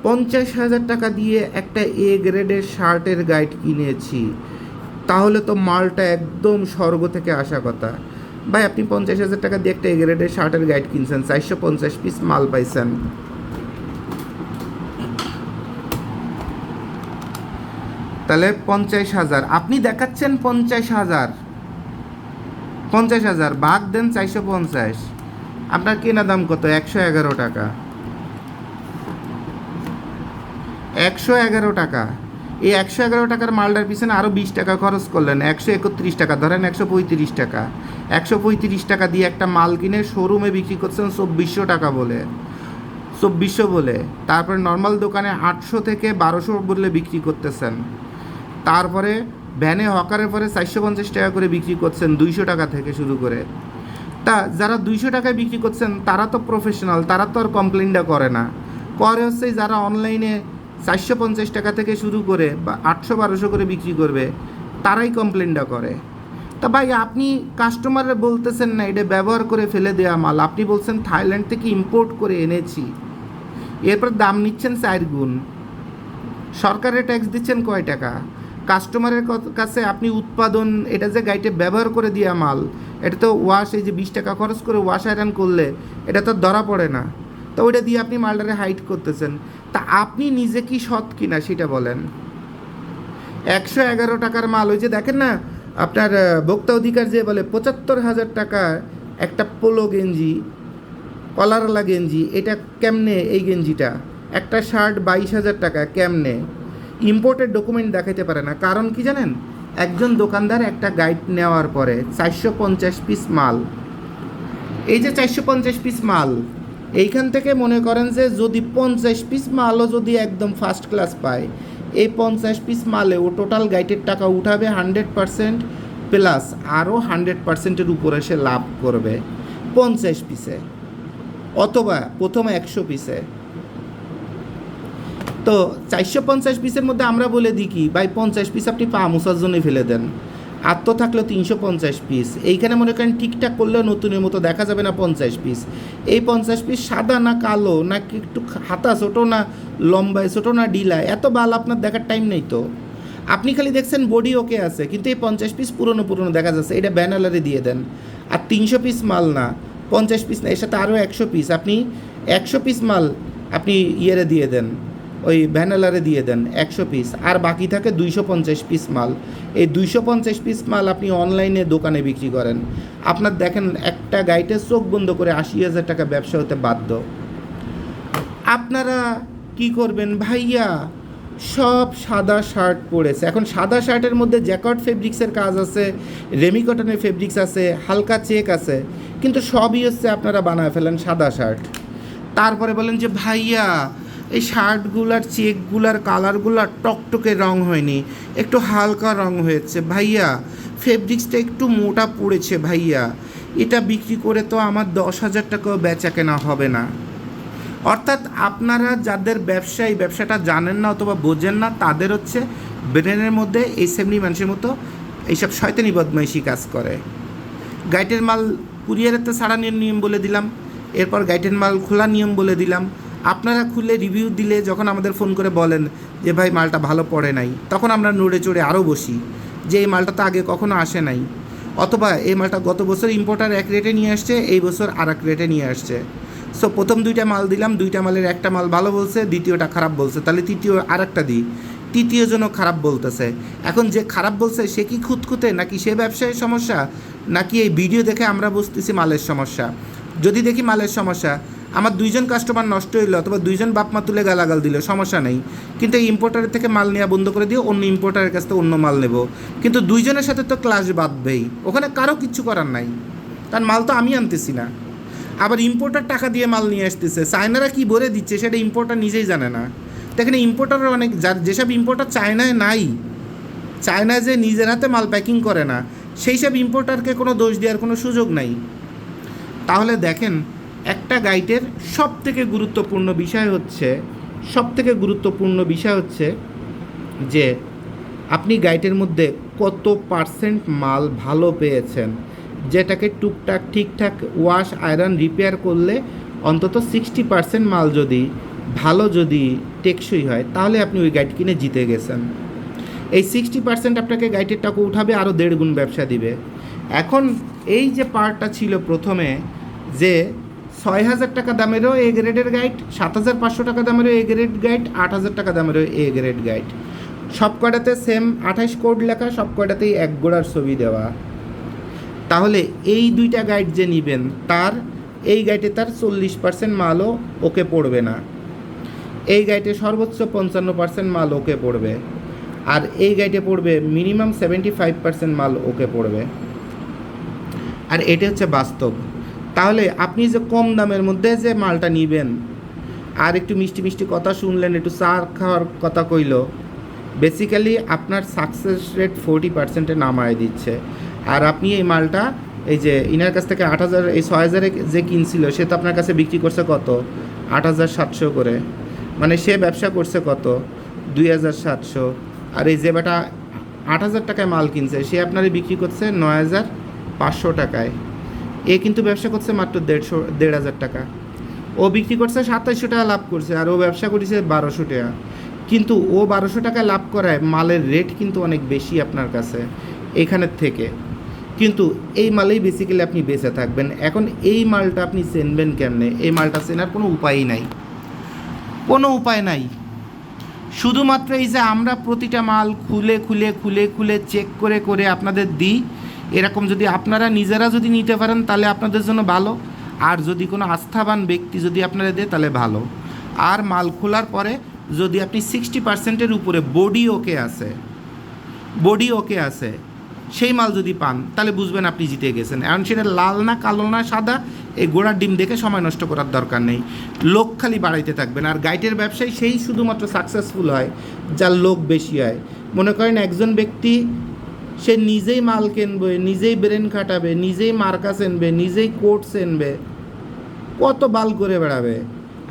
50,000 টাকা দিয়ে একটা এ গ্রেডের শার্টের গাইড কিনেছি, তাহলে তো মালটা একদম স্বর্গ থেকে আসা কথা। ভাই আপনি 50,000 টাকা দিয়ে একটা এ গ্রেডের শার্টের গাইড কিনছেন, 450 পিস মাল পাইছেন, তাহলে 50,000 আপনি দেখাচ্ছেন 50,000 ভাগ দেন 450, আপনার কেনা দাম কত? 111 টাকা। 111 টাকা। এই 111 টাকার মালটার পিছনে আরও 20 টাকা খরচ করলেন, 131 টাকা, ধরেন 135 টাকা। 135 টাকা দিয়ে একটা মাল কিনে শোরুমে বিক্রি করছেন 2400 টাকা বলে। 2400 বলে, তারপরে নর্মাল দোকানে 800 থেকে 1200 বলে বিক্রি করতেছেন, তারপরে ভ্যানে হকারের পরে 450 টাকা করে বিক্রি করছেন 200 টাকা থেকে শুরু করে। তা যারা 200 টাকায় বিক্রি করছেন তারা তো প্রফেশনাল, তারা তো আর কমপ্লেনটা করে না, করে হচ্ছে যারা অনলাইনে 450 টাকা থেকে শুরু করে বা 800-1200 করে বিক্রি করবে তারাই কমপ্লেনটা করে। তা ভাই আপনি কাস্টমারে বলতেছেন না এটা ব্যবহার করে ফেলে দেওয়া মাল, আপনি বলছেন থাইল্যান্ড থেকে ইম্পোর্ট করে এনেছি, এরপর দাম নিচ্ছেন 4 গুণ, সরকারের ট্যাক্স দিচ্ছেন কয় টাকা, কাস্টমারের কাছে আপনি উৎপাদন এটা যে গাইটে ব্যবহার করে দেওয়া মাল, এটা তো ওয়াশ, এই যে 20 টাকা খরচ করে ওয়াশ আয়রন করলে এটা তো ধরা পড়ে না, তো ওইটা দিয়ে আপনি মালটারে হাইড করতেছেন। তা আপনি নিজে কি সৎ কিনা সেটা বলেন। 111 টাকার মাল, ওই যে দেখেন না আপনার ভোক্তা অধিকার যে বলে 75,000 টাকা একটা পোলো গেঞ্জি, কলারওয়ালা গেঞ্জি, এটা কেমনে এই গেঞ্জিটা, একটা শার্ট 22,000 টাকা কেমনে, ইম্পোর্টেড ডকুমেন্ট দেখাইতে পারে না। কারণ কি জানেন, একজন দোকানদার একটা গাইড নেওয়ার পরে 450 পিস মাল, এই যে 450 পিস মাল, এইখান থেকে মনে করেন যে যদি 50 পিস মালও যদি একদম ফার্স্ট ক্লাস পায়, এই 50 পিস মালে ও টোটাল গাইডের টাকা উঠাবে 100% প্লাস আরও 100%-এর উপরে সে লাভ করবে 50 পিসে অথবা প্রথম 100 পিসে। তো 450 পিসের মধ্যে আমরা বলে দিই কি ভাই 50 পিস আপনি পা মোছার জন্য ফেলে দেন, আর তো থাকলো 350 পিস, এইখানে মনে করেন ঠিকঠাক করলেও নতুনের মতো দেখা যাবে না 50 পিস। এই 50 পিস সাদা না কালো না একটু হাতা ছোটো না লম্বায় ছোটো না ডিলা, এত বাল আপনার দেখার টাইম নেই। তো আপনি খালি দেখছেন বডি ওকে আছে, কিন্তু এই 50 পিস পুরনো দেখা যাচ্ছে, এটা ব্যানালারে দিয়ে দেন। আর 300 পিস মাল না, 50 পিস না, এর সাথে আরও 100 পিস, আপনি 100 পিস মাল আপনি ইয়েরে দিয়ে দেন, ওই ভ্যানালারে দিয়ে দেন 100 পিস, আর বাকি থাকে 250 পিস মাল। এই 250 পিস মাল আপনি অনলাইনে দোকানে বিক্রি করেন, আপনার দেখেন একটা গাইডে চোখ বন্ধ করে 80,000 টাকা ব্যবসা হতে বাধ্য। আপনারা কি করবেন ভাইয়া, সব সাদা শার্ট পরেছে, এখন সাদা শার্টের মধ্যে জ্যাকট ফেব্রিক্সের কাজ আছে, রেমি কটনের ফেব্রিক্স আছে, হালকা চেক আছে, কিন্তু সবই হচ্ছে আপনারা বানায় ফেলেন সাদা শার্ট। তারপরে বলেন যে ভাইয়া এই শার্টগুলার চেকগুলার কালারগুলার টকটকে রং হয়নি, একটু হালকা রং হয়েছে ভাইয়া, ফেব্রিক্সটা একটু মোটা পড়েছে ভাইয়া, এটা বিক্রি করে তো আমার 10,000 টাকাও বেচা কেনা হবে না। অর্থাৎ আপনারা যাদের ব্যবসায়ী ব্যবসাটা জানেন না অথবা বোঝেন না, তাদের হচ্ছে ব্রেনের মধ্যে এই সেমনি মানুষের মতো এইসব শয়তানি বদমাইশি কাজ করে। গাইটের মাল কুরিয়ারেতে ছাড়ানোর নিয়ম বলে দিলাম, এরপর গাইটের মাল খোলা নিয়ম বলে দিলাম। আপনারা খুলে রিভিউ দিলে যখন আমাদের ফোন করে বলেন যে ভাই মালটা ভালো পড়ে নাই, তখন আমরা নড়ে চড়ে আরও বসি যে এই মালটা তো আগে কখনো আসে নাই, অথবা এই মালটা গত বছর ইম্পোর্টার এক রেটে নিয়ে আসছে, এই বছর আর এক রেটে নিয়ে আসছে। সো প্রথম 2টা মাল দিলাম, 2টা মালের একটা মাল ভালো বলছে, দ্বিতীয়টা খারাপ বলছে, তাহলে তৃতীয় আর একটা দিই, তৃতীয় জনও খারাপ বলতেছে। এখন যে খারাপ বলছে সে কি খুঁতখুঁতে, নাকি সে ব্যবসায়ের সমস্যা, নাকি এই ভিডিও দেখে আমরা বুঝতেছি মালের সমস্যা? যদি দেখি মালের সমস্যা, আমার 2জন কাস্টমার নষ্ট হইলো অথবা 2জন বাপমা তুলে গালাগাল দিল, সমস্যা নেই, কিন্তু এই ইম্পোর্টারের থেকে মাল নেওয়া বন্ধ করে দিয়ে অন্য ইম্পোর্টারের কাছ থেকে অন্য মাল নেব, কিন্তু 2জনের সাথে তো ক্লাশ বাঁধবেই, ওখানে কারো কিচ্ছু করার নাই, কারণ মাল তো আমি আনতেছি না। আবার ইম্পোর্টার টাকা দিয়ে মাল নিয়ে আসতেছে, চায়নারা কি ভরে দিচ্ছে সেটা ইম্পোর্টার নিজেই জানে না। দেখেন ইম্পোর্টারের অনেক, যেসব ইম্পোর্টার চায়নায় নাই, চায়নায় যে নিজের হাতে মাল প্যাকিং করে না, সেই সব ইম্পোর্টারকে কোনো দোষ দেওয়ার কোনো সুযোগ নাই। তাহলে দেখেন একটা গাইডের সবথেকে গুরুত্বপূর্ণ বিষয় হচ্ছে যে আপনি গাইডের মধ্যে কত পার্সেন্ট মাল ভালো পেয়েছেন, যেটাকে টুকটাক ঠিকঠাক ওয়াশ আয়রন রিপেয়ার করলে অন্তত 60% মাল যদি ভালো, যদি টেকসই হয়, তাহলে আপনি ওই গাইড কিনে জিতে গেছেন। এই 60% আপনাকে গাইডের টাকা উঠাবে, আরও 1.5 গুণ ব্যবসা দিবে। এখন এই যে পার্টটা ছিল প্রথমে যে 6,000 টাকা দামেরও এ গ্রেডের গাইড, 7,500 টাকা দামেরও এ গ্রেড গাইড, 8,000 টাকা দামেরও এ গ্রেড গাইড, সব কয়টাতে সেম 28 কোড লেখা, সব কয়টাতেই এক গোড়ার ছবি দেওয়া। তাহলে এই 2টা গাইড যে নেবেন, তার এই গাইডে তার 40% মালও ওকে পড়বে না, এই গাইডে সর্বোচ্চ 55% মাল ওকে পড়বে, আর এই গাইডে পড়বে মিনিমাম 75% মাল ওকে পড়বে। আর এটা হচ্ছে বাস্তব। তাহলে আপনি যে কম দামের মধ্যে যে মালটা নেবেন, আর একটু মিষ্টি মিষ্টি কথা শুনলেন, একটু চা খাওয়ার কথা কইল, বেসিক্যালি আপনার সাকসেস রেট 40%-এ নামায় দিচ্ছে। আর আপনি এই মালটা এই যে ইনার কাছ থেকে 8,000 এই 6,000-এ যে কিনছিল সে তো আপনার কাছে বিক্রি করছে কত 8,700 করে, মানে সে ব্যবসা করছে কত 2,700। আর এই যে বেটা 8,000 টাকায় মাল কিনছে সে আপনারই বিক্রি করছে 9,500 টাকায়। এ কিন্তু ব্যবসা করছে মাত্র 1,500 টাকা, ও বিক্রি করছে 2700 টাকা লাভ করছে, আর ও ব্যবসা করেছে 1200 টাকা। কিন্তু ও 1200 টাকা লাভ করায় মালের রেট কিন্তু অনেক বেশি আপনার কাছে এইখানের থেকে, কিন্তু এই মালেই বেসিক্যালি আপনি বেঁচে থাকবেন। এখন এই মালটা আপনি চেনবেন কেমনে? এই মালটা চেনার কোনো উপায়ই নাই, কোনো উপায় নাই। শুধুমাত্র এই যে আমরা প্রতিটা মাল খুলে খুলে খুলে খুলে চেক করে করে আপনাদের দিই, এরকম যদি আপনারা নিজেরা যদি নিতে পারেন তাহলে আপনাদের জন্য ভালো, আর যদি কোনো আস্থাবান ব্যক্তি যদি আপনারা দেয় তাহলে ভালো। আর মাল খোলার পরে যদি আপনি 60%-এর উপরে বডি ওকে আছে সেই মাল যদি পান তাহলে বুঝবেন আপনি জিতে গেছেন। এখন সেটা লাল না কালো না সাদা, এই গোড়ার ডিম দেখে সময় নষ্ট করার দরকার নেই, লোক খালি বাড়াইতে থাকবেন। আর গাইটের ব্যবসায় সেই শুধুমাত্র সাকসেসফুল হয় যার লোক বেশি হয়। মনে করেন একজন ব্যক্তি সে নিজেই মাল কিনবে, নিজেই ব্রেন খাটাবে, নিজেই মার্কা চেনবে, নিজেই কোট চেনবে, কত বাল করে বেড়াবে,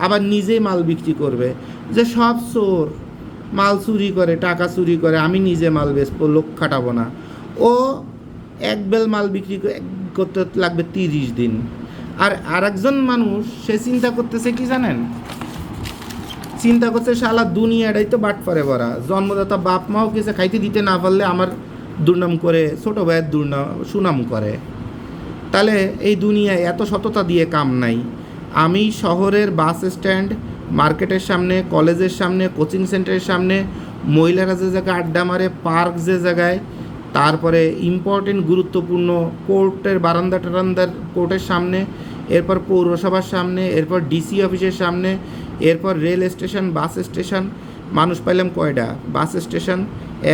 আবার নিজেই মাল বিক্রি করবে। যে সব চোর মাল চুরি করে, টাকা চুরি করে, আমি নিজে মাল বেচবো, লোক খাটাবো না, ও এক বেল মাল বিক্রি করতে লাগবে 30 দিন। আর আরেকজন মানুষ সে চিন্তা করতেছে কি জানেন, চিন্তা করছে শালা দুনিয়াটাই তো বাটপারে ভরা, জন্মদাতা বাপ মাও কিছু খাইতে দিতে না পারলে আমার দুর্নাম করে, ছোটো ভাইয়ের সুনাম করে। তাহলে এই দুনিয়ায় এত সততা দিয়ে কাম নাই। আমি শহরের বাস স্ট্যান্ড, মার্কেটের সামনে, কলেজের সামনে, কোচিং সেন্টারের সামনে, মহিলারা যে জায়গায় আড্ডা মারে, পার্ক যে জায়গায়, তারপরে ইম্পর্টেন্ট গুরুত্বপূর্ণ কোর্টের বারান্দা টারান্দার কোর্টের সামনে, এরপর পৌরসভার সামনে, এরপর ডিসি অফিসের সামনে, এরপর রেল স্টেশন, বাস স্টেশন, মানুষ পাইলাম কয়টা বাস স্টেশন,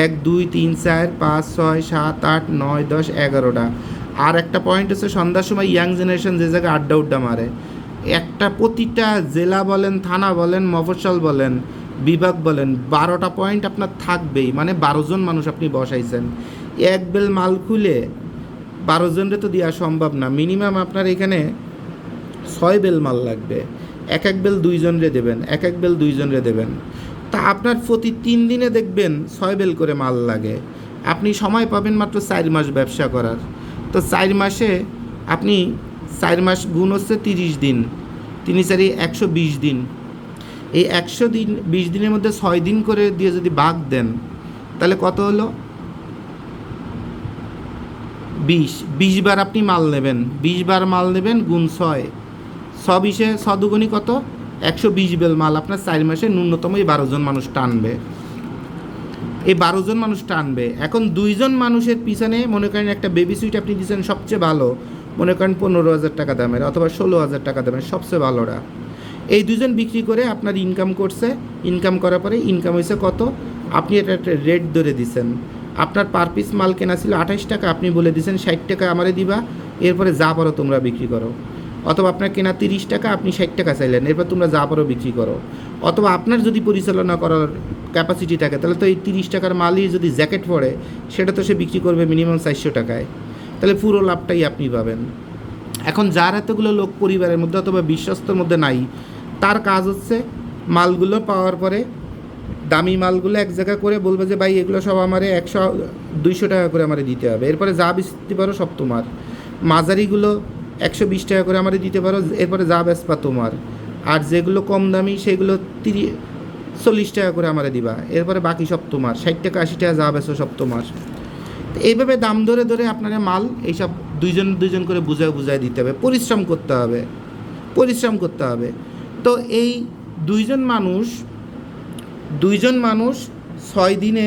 1 2 3 4 5 6 7 8 9 10 11টা। আর একটা পয়েন্ট হচ্ছে সন্ধ্যার সময় ইয়াং জেনারেশন যে জায়গায় আড্ডা উড্ডা মারে, একটা প্রতিটা জেলা বলেন, থানা বলেন, মফস্বল বলেন, বিভাগ বলেন, 12টা পয়েন্ট আপনার থাকবেই, মানে 12 জন মানুষ আপনি বসাইছেন। এক বেল মাল খুলে 12 জনরে তো দেওয়া সম্ভব না, মিনিমাম আপনার এখানে 6 বেল মাল লাগবে। এক বেল 2 জনরে দেবেন, এক বেল 2 জনরে দেবেন, তা আপনার প্রতি 3 দিনে দেখবেন 6 বেল করে মাল লাগে। আপনি সময় পাবেন মাত্র 4 মাস ব্যবসা করার। তো 4 মাসে আপনি 4 মাস গুণ হচ্ছে 30 দিন, 3 4 120 দিন। এই 120 দিনের মধ্যে 6 দিন করে দিয়ে যদি ভাগ দেন তাহলে কত হলো? 20 বার আপনি মাল নেবেন, 20 বার মাল নেবেন গুণ 6, 6 দুগুণী কত? 120 বেল মাল আপনার 4 মাসে ন্যূনতম এই 12 জন মানুষ টানবে, এই 12 জন মানুষ টানবে। এখন 2 জন মানুষের পিছনে মনে করেন একটা বেবি সুইট আপনি দিচ্ছেন সবচেয়ে ভালো, মনে করেন 15,000 টাকা দামের অথবা 16,000 টাকা দামের, সবচেয়ে ভালোটা। এই 2 জন বিক্রি করে আপনার ইনকাম করছে, ইনকাম করার পরে ইনকাম হয়েছে কত? আপনি এটা একটা রেট ধরে দিচ্ছেন, আপনার পার পিস মাল কেনা ছিল 28 টাকা, আপনি বলে দিচ্ছেন 60 টাকা আমারে দিবা, এরপরে যা পারো তোমরা বিক্রি করো। অথবা আপনার কেনা 30 টাকা, আপনি 60 টাকা চাইলেন, এরপর তোমরা যা পারো বিক্রি করো। অথবা আপনার যদি পরিচালনা করার ক্যাপাসিটি থাকে তাহলে তো এই 30 টাকার মালই যদি জ্যাকেট পড়ে সেটা তো সে বিক্রি করবে মিনিমাম 400 টাকায়, তাহলে পুরো লাভটাই আপনি পাবেন। এখন যার এতগুলো লোক পরিবারের মধ্যে অথবা বিশ্বস্তর মধ্যে নাই, তার কাজ হচ্ছে মালগুলো পাওয়ার পরে দামি মালগুলো এক জায়গা করে বলবে যে ভাই এগুলো সব আমারে 100-200 টাকা করে আমারে দিতে হবে, এরপরে যা বেচতে পারো সব তোমার। মাঝারিগুলো 120 টাকা করে আমারে দিতে পারো, এরপরে যা বেচবা তোমার। আর যেগুলো কম দামি সেগুলো 40 টাকা করে আমারে দিবা, এরপরে বাকি সব তোমার। 60 টাকা 80 টাকা যা বেচো সব তোমার। তো এইভাবে দাম ধরে ধরে আপনারা মাল এইসব 2 জন করে বুঝায় দিতে হবে, পরিশ্রম করতে হবে। তো এই 2 জন মানুষ 6 দিনে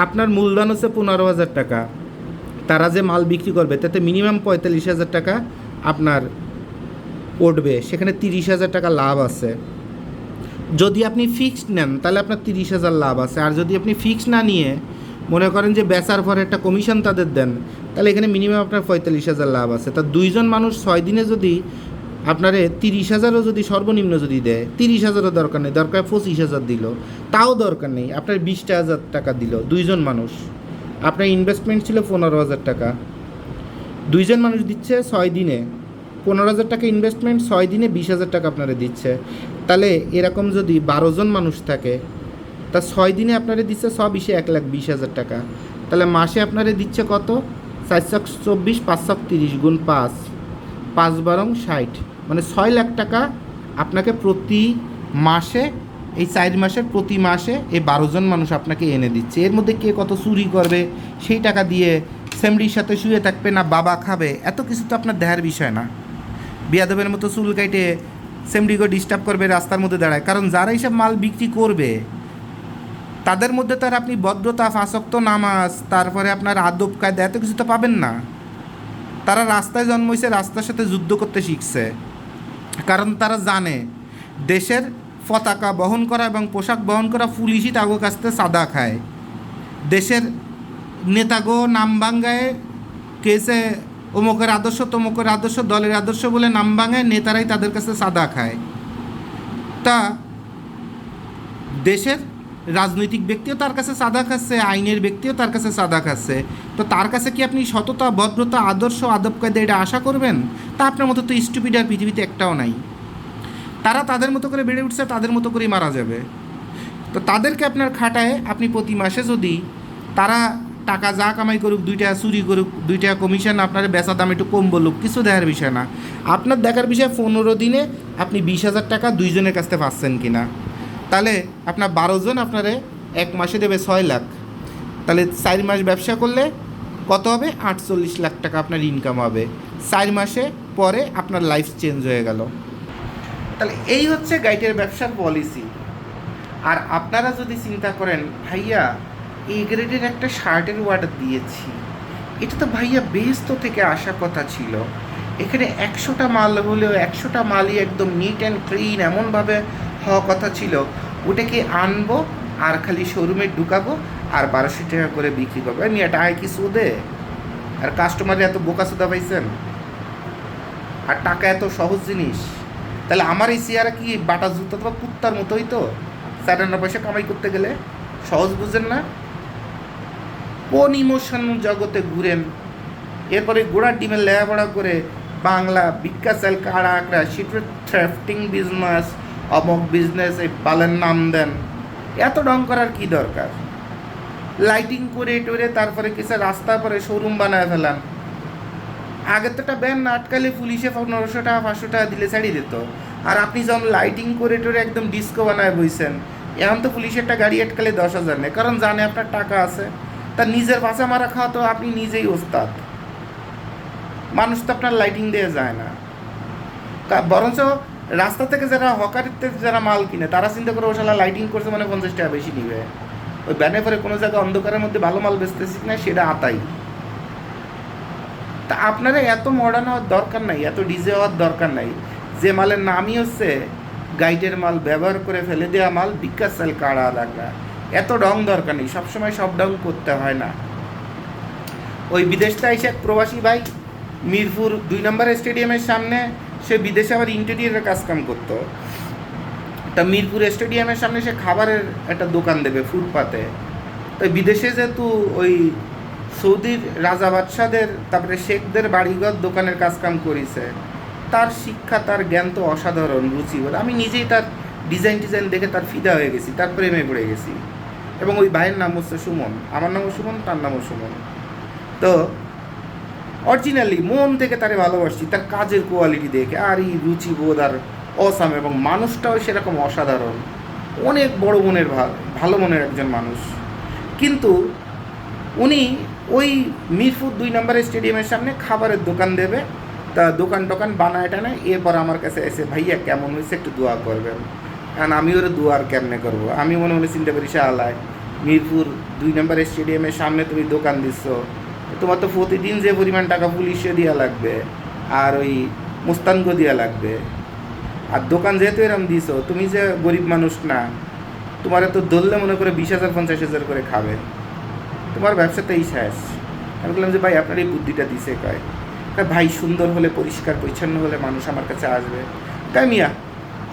আপনার মূলধন হচ্ছে 15,000 টাকা, তারা যে মাল বিক্রি করবে তাতে মিনিমাম 45,000 টাকা আপনার উঠবে, সেখানে 30,000 টাকা লাভ আছে। যদি আপনি ফিক্সড নেন তাহলে আপনার 30,000 লাভ আছে, আর যদি আপনি ফিক্সড না নিয়ে মনে করেন যে বেচার পরে একটা কমিশন তাদের দেন তাহলে এখানে মিনিমাম আপনার 45,000 লাভ আছে। তা 2 জন মানুষ 6 দিনে যদি আপনারে 30,000ও যদি সর্বনিম্ন যদি দেয়, 30,000ও দরকার নেই, দরকার 25,000 দিল, তাও দরকার নেই, আপনার 20,000 টাকা দিল, দুইজন মানুষ, আপনার ইনভেস্টমেন্ট ছিল 15,000 টাকা, দুইজন মানুষ দিচ্ছে 6 দিনে 15,000 টাকা ইনভেস্টমেন্ট, 6 দিনে 20,000 টাকা আপনারা দিচ্ছে। তাহলে এরকম যদি 12 জন মানুষ থাকে, তা 6 দিনে আপনারা দিচ্ছে 6 1,20,000 টাকা। তাহলে মাসে আপনারা দিচ্ছে কত? 424, 530 গুণ 5, 5 বারং 60, মানে 6 লাখ টাকা আপনাকে প্রতি মাসে, এই 4 মাসের প্রতি মাসে এই 12 জন মানুষ আপনাকে এনে দিচ্ছে। এর মধ্যে কে কত চুরি করবে, সেই টাকা দিয়ে ফ্যামিলির সাথে শুয়ে থাকবে না বাবা খাবে, এত কিছু তো আপনার দেখার বিষয় না। বিয়াদবের মতো চুল কাইটে সেমডিকে ডিস্টার্ব করবে, রাস্তার মধ্যে দাঁড়ায়। কারণ যারা এইসব মাল বিক্রি করবে তাদের মধ্যে তার আপনি ভদ্রতা, ফাঁসক্ত নামাজ, তারপরে আপনার আদব কায়দা, এত কিছু তো পাবেন না। তারা রাস্তায় জন্ম হয়েছে, রাস্তার সাথে যুদ্ধ করতে শিখছে, কারণ তারা জানে দেশের পতাকা বহন করা এবং পোশাক বহন করা পুলিশই তাগো কাছ থেকে সাদা খায়। দেশের নেতাগো নাম ভাঙ্গায় কেসে অমুকের আদর্শ তমুকের আদর্শ, দলের আদর্শ বলে নাম ভাঙায়, নেতারাই তাদের কাছে সাদা খায়। তা দেশের রাজনৈতিক ব্যক্তিও তার কাছে সাদা খাচ্ছে, আইনের ব্যক্তিও তার কাছে সাদা খাচ্ছে। তো তার কাছে কি আপনি সততা, ভদ্রতা, আদর্শ, আদব কায়দা এটা আশা করবেন? তা আপনার মতো তো স্টুপিড আর পৃথিবীতে একটাও নাই। তারা তাদের মতো করে বেড়ে উঠছে, তাদের মতো করেই মারা যাবে। তো তাদেরকে আপনার খাটায় আপনি প্রতি মাসে যদি তারা টাকা যা কামাই করুক, 2 টাকা চুরি করুক, 2 টাকা কমিশন আপনার বেচা দাম একটু কম বলুক, কিছু দেখার বিষয় না। আপনার দেখার বিষয় 15 দিনে আপনি 20,000 টাকা দুইজনের কাছ থেকে পাচ্ছেন কি না। তাহলে আপনার 12 জন আপনারে এক মাসে দেবে 6 লাখ। তাহলে 4 মাস ব্যবসা করলে কত হবে? 48 লাখ টাকা আপনার ইনকাম হবে। 4 মাসে পরে আপনার লাইফ চেঞ্জ হয়ে গেল। তাহলে এই হচ্ছে গাইডের ব্যবসার পলিসি। আর আপনারা যদি চিন্তা করেন, ভাইয়া এ গ্রেডের একটা শার্টের অর্ডার দিয়েছি, এটা তো ভাইয়া বেহেস্ত থেকে আসা কথা ছিল, এখানে 100টা মাল হলেও 100টা মালই একদম নিট অ্যান্ড ক্লিন এমনভাবে হওয়া কথা ছিল, ওটাকে আনবো আর খালি শোরুমে ঢুকাবো আর 1200 টাকা করে বিক্রি করবো। আমি এটা আয় কি সুদে? আর কাস্টমারে এত বোকা সুদা পাইছেন? আর টাকা এত সহজ জিনিস? তাহলে আমার এই চেয়ারা কি বাটা জুতো বা কুত্তার মতোই তো? 4 পয়সা কামাই করতে গেলে সহজ বুঝেন না? কোন ইমোশন জগতে ঘুরেন, এরপরে গোড়ার ডিমের লেখাপড়া করে বাংলা বিকাশাল কাড়া আঁকড়া সিক্রেট থ্রাফটিং বিজনেস, অমক বিজনেস, এই বালের নাম দেন। এত ডং করার কি দরকার? লাইটিং করে টোরে তারপরে কিছু রাস্তার পরে শোরুম বানায় ফেলান। আগে তো একটা ব্যান আটকালে পুলিশে 1500 টাকা 500 টাকা দিলে ছাড়িয়ে দিত। আর আপনি যখন লাইটিং করে টোরে একদম ডিস্কো বানায় বইছেন, এখন তো পুলিশের একটা গাড়ি আটকালে 10,000 নেই, কারণ জানে আপনার টাকা আছে। তার নিজের বাঁচা মারা খাওয়া তো আপনি নিজেই ওস্তাদ। মানুষ তো আপনার লাইটিং দিয়ে যায় না। বরঞ্চ রাস্তা থেকে যারা হকারিতে যারা মাল কিনে তারা চিন্তা করে ওশালা লাইটিং করছে মানে 50 টাকা বেশি নিবে। ওই ব্যানে পরে কোনো জায়গায় অন্ধকারের মধ্যে ভালো মাল বেচতেছি না সেটা আতাই। তা আপনারা এত মডার্ন হওয়ার দরকার নাই, এত ডিজে হওয়ার দরকার নাই। যে মালের নামই হচ্ছে গাইডের মাল, ব্যবহার করে ফেলে দেওয়া মাল, বিকাশ সেল কাড়া লাগা, এত ডং দরকার নেই। সবসময় সব ডং করতে হয় না। ওই বিদেশটা এসে এক প্রবাসী ভাই মিরপুর 2 নম্বর স্টেডিয়ামের সামনে, সে বিদেশে আবার ইন্টেরিয়ারের কাজকাম করতো। তা মিরপুর স্টেডিয়ামের সামনে সে খাবারের একটা দোকান দেবে ফুটপাতে। তো বিদেশে যেহেতু ওই সৌদির রাজা বাদশাদের, তারপরে শেখদের বাড়িঘর দোকানের কাজকাম করেছে, তার শিক্ষা, তার জ্ঞান তো অসাধারণ, রুচি বলে আমি নিজেই তার ডিজাইন দেখে তার ফিদা হয়ে গেছি, তার প্রেমে পড়ে গেছি। এবং ওই ভাইয়ের নাম হচ্ছে সুমন, আমার নামও সুমন, তার নামও সুমন। তো অরিজিনালি মন থেকে তারে ভালোবাসছি, তার কাজের কোয়ালিটি দেখে, আর এই রুচিবোধ আর অসাম, এবং মানুষটাও সেরকম অসাধারণ, অনেক বড় মনের ভালো মনের একজন মানুষ। কিন্তু উনি ওই মিরপুর 2 নম্বর স্টেডিয়ামের সামনে খাবারের দোকান দেবে, তা দোকান বানায় টানায়, এরপর আমার কাছে এসে ভাইয়া কেমন হয়েছে একটু দোয়া করবেন। কারণ আমি ওরা দোয়ার কেমনে করবো? আমি মনে চিন্তা করি শালায়, মিরপুর 2 নম্বর স্টেডিয়ামের সামনে তুমি দোকান দিচ্ছ, তোমার তো প্রতিদিন যে পরিমাণ টাকা পুলিশে দেওয়া লাগবে আর ওই মুস্তানগো দেওয়া লাগবে। আর দোকান যেহেতু এরম দিছ, তুমি যে গরিব মানুষ না, তোমার তো ধরলে মনে করে 20,000 50,000 করে খাবে, তোমার ব্যবসাতেই শেষ। আমি বললাম যে ভাই আপনার এই বুদ্ধিটা দিছে কয়। ভাই সুন্দর হলে, পরিষ্কার পরিচ্ছন্ন হলে মানুষ আমার কাছে আসবে। তাই মিয়া,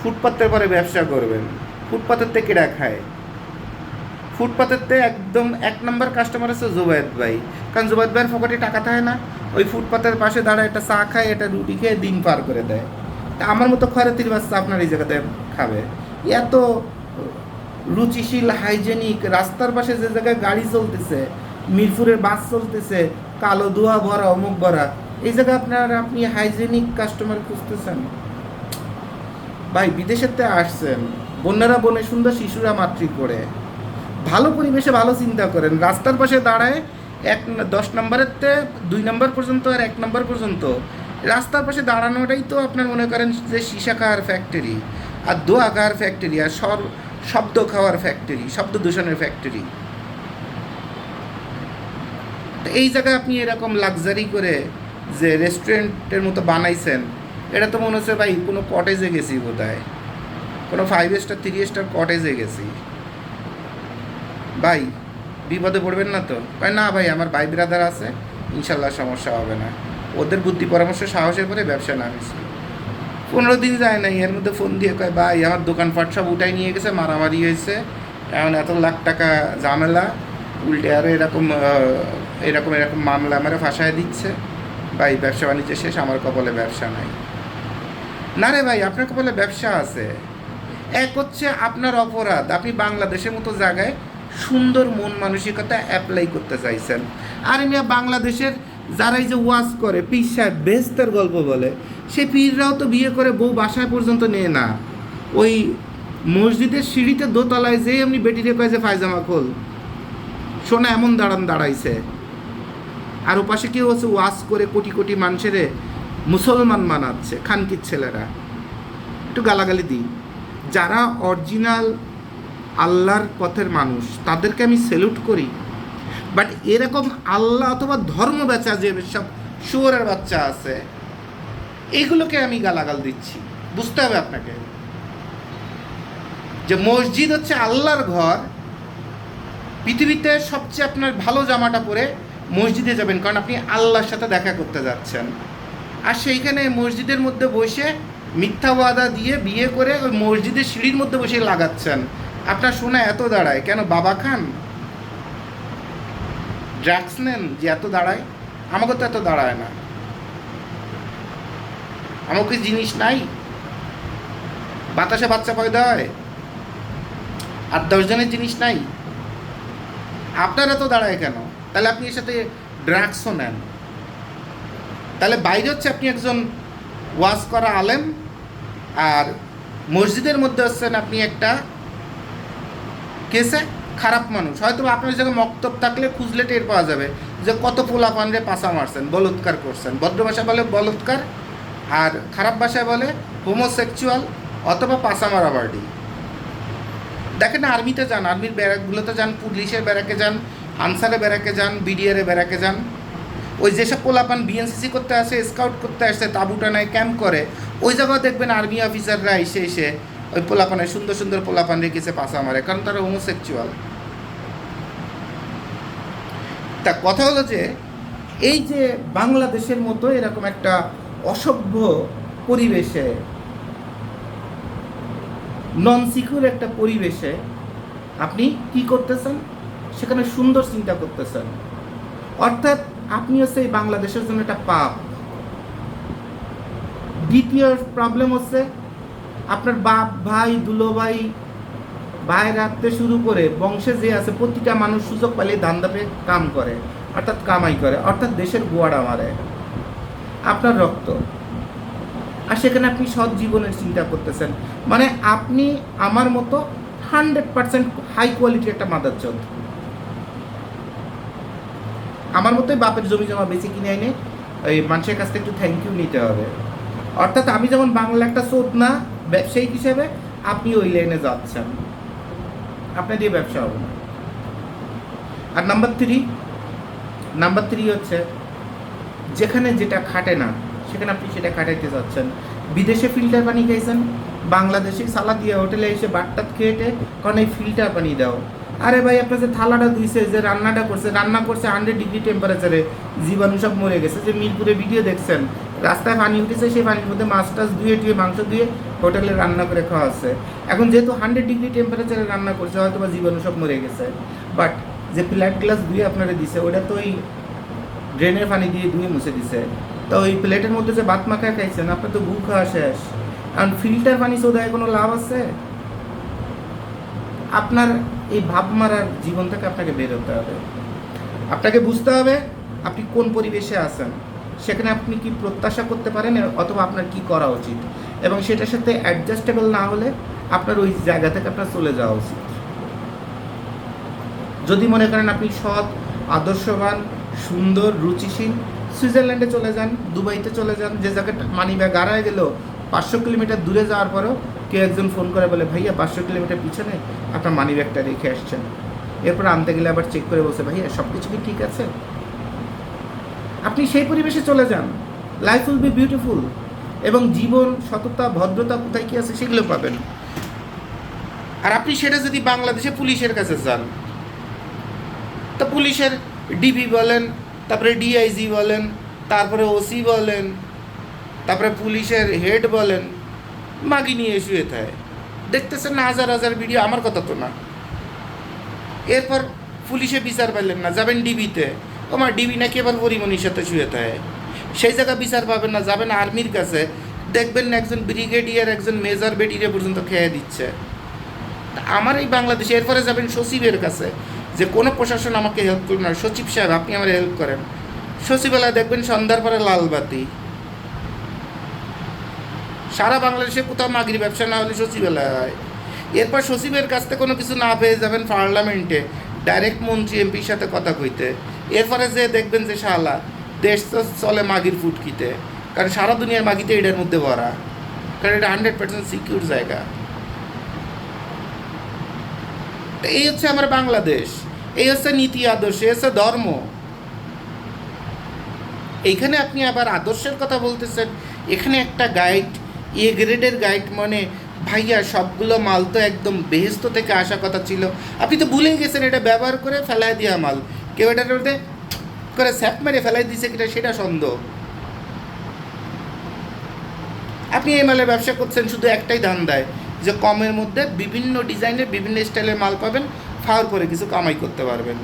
ফুটপাতের পরে ব্যবসা করবেন, ফুটপাতের থেকে কেডা খায়? ফুটপাতের একদম 1 নম্বর কাস্টমার আছে জুবায়েদ ভাই, কারণ জুবায়েদ ভাইয়ের পকেটে টাকা থাকে না, ওই ফুটপাতের পাশে দাঁড়ায় একটা চা খায়, একটা রুটি খেয়ে দিন পার করে দেয়। তা আমার মতো খয়রাতির বাচ্চা আপনার এই জায়গাতে খাবে? এত রুচিশীল, হাইজেনিক, রাস্তার পাশে যে জায়গায় গাড়ি চলতেছে, মিরপুরের বাস চলতেছে, কালো ধোয়া ভরা, অমুক ভরা, এই জায়গায় আপনি হাইজেনিক কাস্টমার খুঁজতেছেন? ভাই বিদেশেতে আসছেন, বন্যারা বনে সুন্দর, শিশুরা মাতৃ করে, ভালো পরিবেশে ভালো চিন্তা করেন। রাস্তার পাশে দাঁড়ায় 10 নম্বরের 2 নম্বর পর্যন্ত আর 1 নম্বর পর্যন্ত রাস্তার পাশে দাঁড়ানোটাই তো আপনার মনে করেন যে সীসা খাওয়ার ফ্যাক্টরি, আর দোয়া খাওয়ার ফ্যাক্টরি, আর শব্দ খাওয়ার ফ্যাক্টরি, শব্দ দূষণের ফ্যাক্টরি। তো এই জায়গায় আপনি এরকম লাক্সারি করে যে রেস্টুরেন্টের মতো বানাইছেন, এটা তো মনে হচ্ছে ভাই কোনো কটেজে গেছি, বোধহয় কোনো 5 স্টার 3 স্টার কটেজে গেছি। ভাই বিপদে পড়বেন না তো? কয় না ভাই, আমার ভাই ব্রাদার আছে, ইনশাল্লাহ সমস্যা হবে না। ওদের বুদ্ধি পরামর্শ সাহসের পরে ব্যবসা নামিয়েছি। 15 দিন যায় নাই, এর মধ্যে ফোন দিয়ে কয় ভাই আমার দোকানপাট সব উঠাই নিয়ে গেছে, মারামারি হয়েছে, এখন এত লাখ টাকা ঝামেলা, উল্টে আরও এরকম এরকম মামলা আমার ফাঁসায় দিচ্ছে। ভাই ব্যবসা বাণিজ্য শেষ, আমার কপালে ব্যবসা নাই। না রে ভাই, আপনার কপালে ব্যবসা আছে। এক হচ্ছে আপনার অপরাধ, আপনি বাংলাদেশের মতো জায়গায় সুন্দর মন মানসিকতা অ্যাপ্লাই করতে চাইছেন। আর মিয়া বাংলাদেশের যারা এই যে ওয়াজ করে, পীর সাহেব বেহেস্তের গল্প বলে, সে পীররাও তো বিয়ে করে বউ বাসায় পর্যন্ত নেয় না, ওই মসজিদের সিঁড়িতে দোতলায় যেয়ে এমনি বেটিরে কয় যে পায়জামা খোল, শোনা এমন দাঁড়াইছে। আর ওপাশে কেউ হচ্ছে ওয়াজ করে কোটি কোটি মানুষের মুসলমান বানাচ্ছে খানকির ছেলেরা। একটু গালাগালি দিই, যারা অরিজিনাল আল্লাহর পথের মানুষ তাদেরকে আমি স্যালুট করি, বাট এরকম আল্লাহ অথবা ধর্ম বেচা যে সব শুয়োরের বাচ্চা আছে, এইগুলোকে আমি গালাগাল দিচ্ছি। বুঝতে হবে আপনাকে যে মসজিদ হচ্ছে আল্লাহর ঘর। পৃথিবীতে সবচেয়ে আপনার ভালো জামাটা পরে মসজিদে যাবেন, কারণ আপনি আল্লাহর সাথে দেখা করতে যাচ্ছেন। আর সেইখানে মসজিদের মধ্যে বসে মিথ্যা ওয়াদা দিয়ে বিয়ে করে ওই মসজিদের সিঁড়ির মধ্যে বসে লাগাচ্ছেন। আপনার শোনা এত দাঁড়ায় কেন? বাবা খান, ড্রাগস নেন যে এত দাঁড়ায়? আমাকে তো এত দাঁড়ায় না। আমাকে জিনিস নাই, বাতাসে বাচ্চা পয়দা হয়, 8-10 জনের জিনিস নাই, আপনার এত দাঁড়ায় কেন? তাহলে আপনি এর সাথে ড্রাগসও নেন। তাহলে বাইরে হচ্ছে আপনি একজন ওয়াজ করা আলেম, আর মসজিদের মধ্যে হচ্ছেন আপনি একটা কেসে খারাপ মানুষ। হয়তো আপনার জায়গায় মক্তব থাকলে খুঁজলে টের পাওয়া যাবে যে কত পোলাপানরে পাশা মারছেন, বলৎকার করছেন। ভদ্র ভাষায় বলে বলৎকার, আর খারাপ ভাষায় বলে হোমোসেক্সুয়াল অথবা পাশা মারাবাড়ি। দেখেন আর্মিতে যান, আর্মির ব্যারাকগুলোতে যান, পুলিশের ব্যারাকে যান, আনসারের ব্যারাকে যান, বিডিআরের ব্যারাকে যান, ওই যেসব পোলাপান বিএনসিসি করতে আসে, স্কাউট করতে আসে, তাঁবুটা নেয়, ক্যাম্প করে, ওই জায়গাও দেখবেন আর্মি অফিসাররা এসে ওই পোলাপানের সুন্দর সুন্দর পোলাপান রেখেছে পাশা মারে, কারণ তারা হোমোসেক্সুয়াল। তা কথা হলো যে এই যে বাংলাদেশের মতো এরকম একটা অসভ্য পরিবেশে, নন সিকিউর একটা পরিবেশে আপনি কি করতেছেন? সেখানে সুন্দর চিন্তা করতেছেন, অর্থাৎ আপনি হচ্ছে এই বাংলাদেশের জন্য একটা পাপ। দ্বিতীয় প্রবলেম হচ্ছে আপনার বাপ ভাই দুলোভাই ভাই রাখতে শুরু করে বংশে যে আছে প্রতিটা মানুষ সুযোগ পাইলে ধান্দাপে কাম করে, অর্থাৎ কামাই করে, অর্থাৎ দেশের গোয়াড়া মারে আপনার রক্ত। আর সেখানে আপনি সৎ জীবনের চিন্তা করতেছেন, মানে আপনি আমার মতো 100% হাই কোয়ালিটির একটা মাদারচোদ। আমার মতোই বাপের জমি জমা বেশি কিনে এনে ওই মানুষের কাছ থেকে একটু থ্যাংক ইউ নিতে হবে। অর্থাৎ আমি যেমন বাংলা একটা চোদ না ব্যবসায়িক হিসেবে, আপনি ওই লাইনে যাচ্ছেন, আপনার দিয়ে ব্যবসা হবে না। আর নাম্বার থ্রি হচ্ছে যেখানে যেটা খাটে না সেখানে আপনি সেটা খাটাইতে যাচ্ছেন। বিদেশে ফিল্টার পানি খাইছেন, বাংলাদেশে সালা দিয়ে হোটেলে এসে বাট্টাত খেয়েটে কারণ এই ফিল্টার পানি দাও। আরে ভাই আপনার যে থালাটা ধুইছে, যে রান্নাটা করছে, রান্না করছে 100 ডিগ্রি টেম্পারেচারে, জীবাণু সব মরে গেছে। যে মিরপুরে ভিডিও দেখছেন, রাস্তায় পানি উঠেছে, সেই পানির মধ্যে মাছ টাছ ধুয়ে টুয়ে মাংস দিয়ে হোটেলে রান্না করে খাওয়া হচ্ছে। এখন যেহেতু 100 ডিগ্রি টেম্পারেচারে রান্না করছে, হয়তো বা জীবাণু সব মরে গেছে, বাট যে প্লেট গ্লাস ধুয়ে আপনারা দিছে, ওটা তো ওই ড্রেনের পানি দিয়ে ধুয়ে মুছে দিছে। তো ওই প্লেটের মধ্যে যে ভাত মাখা খাইছেন, আপনার তো গু খাওয়া শেষ। কারণ ফিল্টার পানি সোদায় কোনো লাভ আছে? আপনার এই ভাব মারার জীবন থেকে আপনাকে বের হতে হবে। আপনাকে বুঝতে হবে আপনি কোন পরিবেশে আছেন, সেখানে আপনি কি প্রত্যাশা করতে পারেন, অথবা আপনার কি করা উচিত, এবং সেটার সাথে অ্যাডজাস্টেবল না হলে আপনার ওই জায়গা থেকে আপনার চলে যাওয়া উচিত। যদি মনে করেন আপনি সৎ, আদর্শবান, সুন্দর, রুচিশীল, সুইজারল্যান্ডে চলে যান, দুবাইতে চলে যান, যে জায়গায় মানি ব্যাগ হারায় গেল 500 কিলোমিটার দূরে যাওয়ার পরেও কেউ একজন ফোন করে বলে, ভাইয়া 500 কিলোমিটার পিছনে আপনার মানি ব্যাগটা রেখে আসছেন। এরপর আনতে গেলে আবার চেক করে বলছে, ভাইয়া সব কিছু কি ঠিক আছে? আপনি সেই পরিবেশে চলে যান, লাইফ উইল বি বিউটিফুল, এবং জীবন, সততা, ভদ্রতা কোথায় কী আছে সেগুলো পাবেন। আর আপনি সেটা যদি বাংলাদেশে পুলিশের কাছে যান, তো পুলিশের ডিবি বলেন, তারপরে ডিআইজি বলেন, তারপরে ওসি বলেন, তারপরে পুলিশের হেড বলেন, মাগি নিয়ে শুয়ে থাকে। দেখতেছেন না হাজার হাজার ভিডিও, আমার কথা তো না। এরপর পুলিশে বিচার পাইলেন না, যাবেন ডিবিতে, আমার ডিবি নাকি এবার পরিমণির সাথে শুয়ে থাকে। সেই জায়গা বিচার পাবেন না, যাবেন আর্মির কাছে, দেখবেন না একজন ব্রিগেডিয়ার, একজন মেজর ব্রিগেডিয়ার পর্যন্ত খেয়ে দিচ্ছে। আমার এই বাংলাদেশে এরপরে যাবেন সচিবের কাছে, যে কোনো প্রশাসন আমাকে হেল্প করুন না, সচিব সাহেব আপনি আমার হেল্প করেন। সচিবালয় দেখবেন সন্ধ্যার পরে লাল বাতি। সারা বাংলাদেশে কোথাও মাগরি ব্যবসা না হলে সচিবালয় হয়। এরপর সচিবের কাছ থেকে কোনো কিছু না পেয়ে যাবেন পার্লামেন্টে, ডাইরেক্ট মন্ত্রী এমপির সাথে কথা কইতে। এরপরে যে দেখবেন যে শালা দেশ তো চলে মাগির ফুটকিতে, কারণ সারা দুনিয়ার মাগিতে এটার মধ্যে ভরা, কারণ এটা 100% সিকিউর জায়গা। এই হচ্ছে আমার বাংলাদেশ, এই হচ্ছে নীতি আদর্শ, এই হচ্ছে ধর্ম। এইখানে আপনি আবার আদর্শের কথা বলতেছেন, এখানে একটা গাইড, এ গ্রেডের গাইড, মানে ভাইয়া সবগুলো মাল তো একদম বেহেস্ত থেকে আসা কথা ছিল, আপনি তো ভুলেই গেছেন এটা ব্যবহার করে ফেলাই দেওয়া মাল। কেউ এটার মধ্যে করে স্যাপ মেরে ফেলাই দিয়েছে কিনা সেটা সন্দেহ। আপনি এই মালের ব্যবসা করছেন শুধু একটাই ধান্দায়, যে কমের মধ্যে বিভিন্ন ডিজাইনের বিভিন্ন স্টাইলের মাল পাবেন, ফাওয়ার করে কিছু কামাই করতে পারবেন।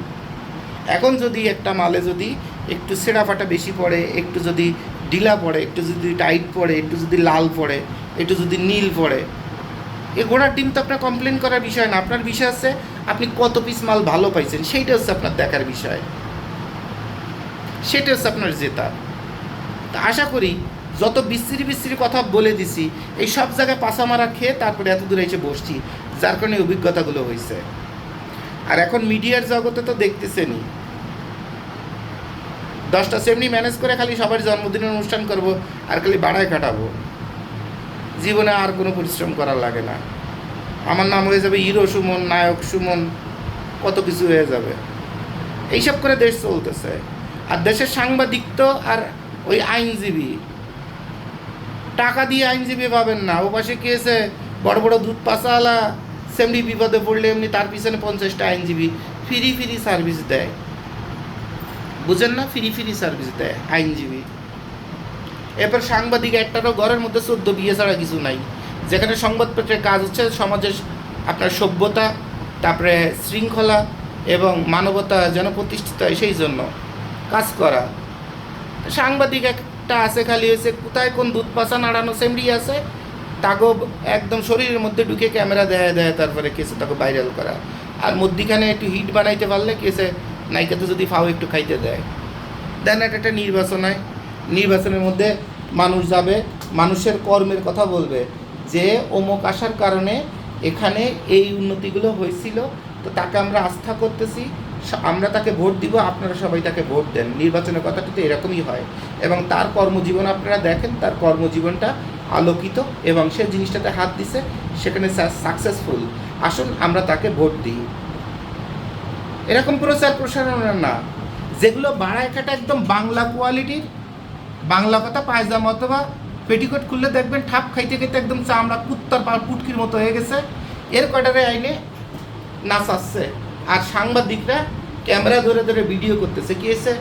এখন যদি একটা মালে যদি একটু ছেঁড়া ফাটা বেশি পড়ে, একটু যদি ঢিলা পড়ে, একটু যদি টাইট পড়ে, একটু যদি লাল পড়ে, একটু যদি নীল পড়ে, এই ঘোড়ার ডিম তো আপনার কমপ্লেন করার বিষয় না। আপনার বিষয় আছে আপনি কত পিস মাল ভালো পাইছেন, সেইটা হচ্ছে আপনার দেখার বিষয়, সেটা হচ্ছে আপনার জেতা। তা আশা করি যত বিশ্রী বিশ্রী কথা বলে দিছি, এই সব জায়গায় পাছা মারা খেয়ে তারপরে এত দূরে এসে বসছি, যার কারণে অভিজ্ঞতাগুলো হয়েছে। আর এখন মিডিয়ার জগতে তো দেখতেছেনই, 10টা সেমনি ম্যানেজ করে খালি সবার জন্মদিনের অনুষ্ঠান করব আর খালি বাড়ায় কাটাবো, জীবনে আর কোনো পরিশ্রম করার লাগে না। আমার নাম হয়ে যাবে হিরো সুমন, নায়ক সুমন, কত কিছু হয়ে যাবে। এইসব করে দেশ চলতেছে। আর দেশের সাংবাদিক তো আর ওই আইনজীবী, টাকা দিয়ে আইনজীবী পাবেন না। ও পাশে কি হয়েছে, বড় বড় দুধ পাচাওয়ালা সেমনি বিপদে পড়লে এমনি তার পিছনে 50টা আইনজীবী ফ্রি ফ্রি সার্ভিস দেয়, বুঝেন না, ফ্রি ফ্রি সার্ভিস দেয় আইনজীবী। এরপর সাংবাদিক একটারও ঘরের মধ্যে 14 বিয়ে ছাড়া কিছু নাই, যেখানে সংবাদপত্রের কাজ হচ্ছে সমাজের আপনার সভ্যতা, তারপরে শৃঙ্খলা এবং মানবতা যেন প্রতিষ্ঠিত হয় সেই জন্য কাজ করা। সাংবাদিক একটা আছে খালি হয়েছে কোথায় কোন দুধ পাচা নাড়ানো সেমরি আছে, তাকে একদম শরীরের মধ্যে ঢুকে ক্যামেরা দেয় দেয়, তারপরে কেসে তাকে ভাইরাল করা। আর মধ্যিখানে একটু হিট বানাইতে পারলে কেসে নায়িকাতে যদি ফাও একটু খাইতে দেয়। দেন একটা নির্বাচন হয়, নির্বাচনের মধ্যে মানুষ যাবে, মানুষের কর্মের কথা বলবে, যে অমুক আসার কারণে এখানে এই উন্নতিগুলো হয়েছিল, তো তাকে আমরা আস্থা করতেছি, আমরা তাকে ভোট দিব, আপনারা সবাই তাকে ভোট দেন। নির্বাচনের কথাটা তো এরকমই হয়, এবং তার কর্মজীবন আপনারা দেখেন, তার কর্মজীবনটা আলোকিত এবং সে জিনিসটাতে হাত দিছে, সেখানে সাকসেসফুল। আসুন আমরা তাকে ভোট দিই। এরকম প্রচার প্রসারণা না, যেগুলো বাড়ায় কাটা একদম বাংলা কোয়ালিটির, বাংলা কথা পায়জামা অথবা পেটিকোট খুললে দেখবেন ঠাপ খাইতে খাইতে একদম চামড়া কুত্তার পুটকির মতো হয়ে গেছে, এর কয়টারে আইনে নাচ আসছে। আর সাংবাদিকরা ক্যামেরা ধরে ধরে ভিডিও করতেছে, কি হয়েছে?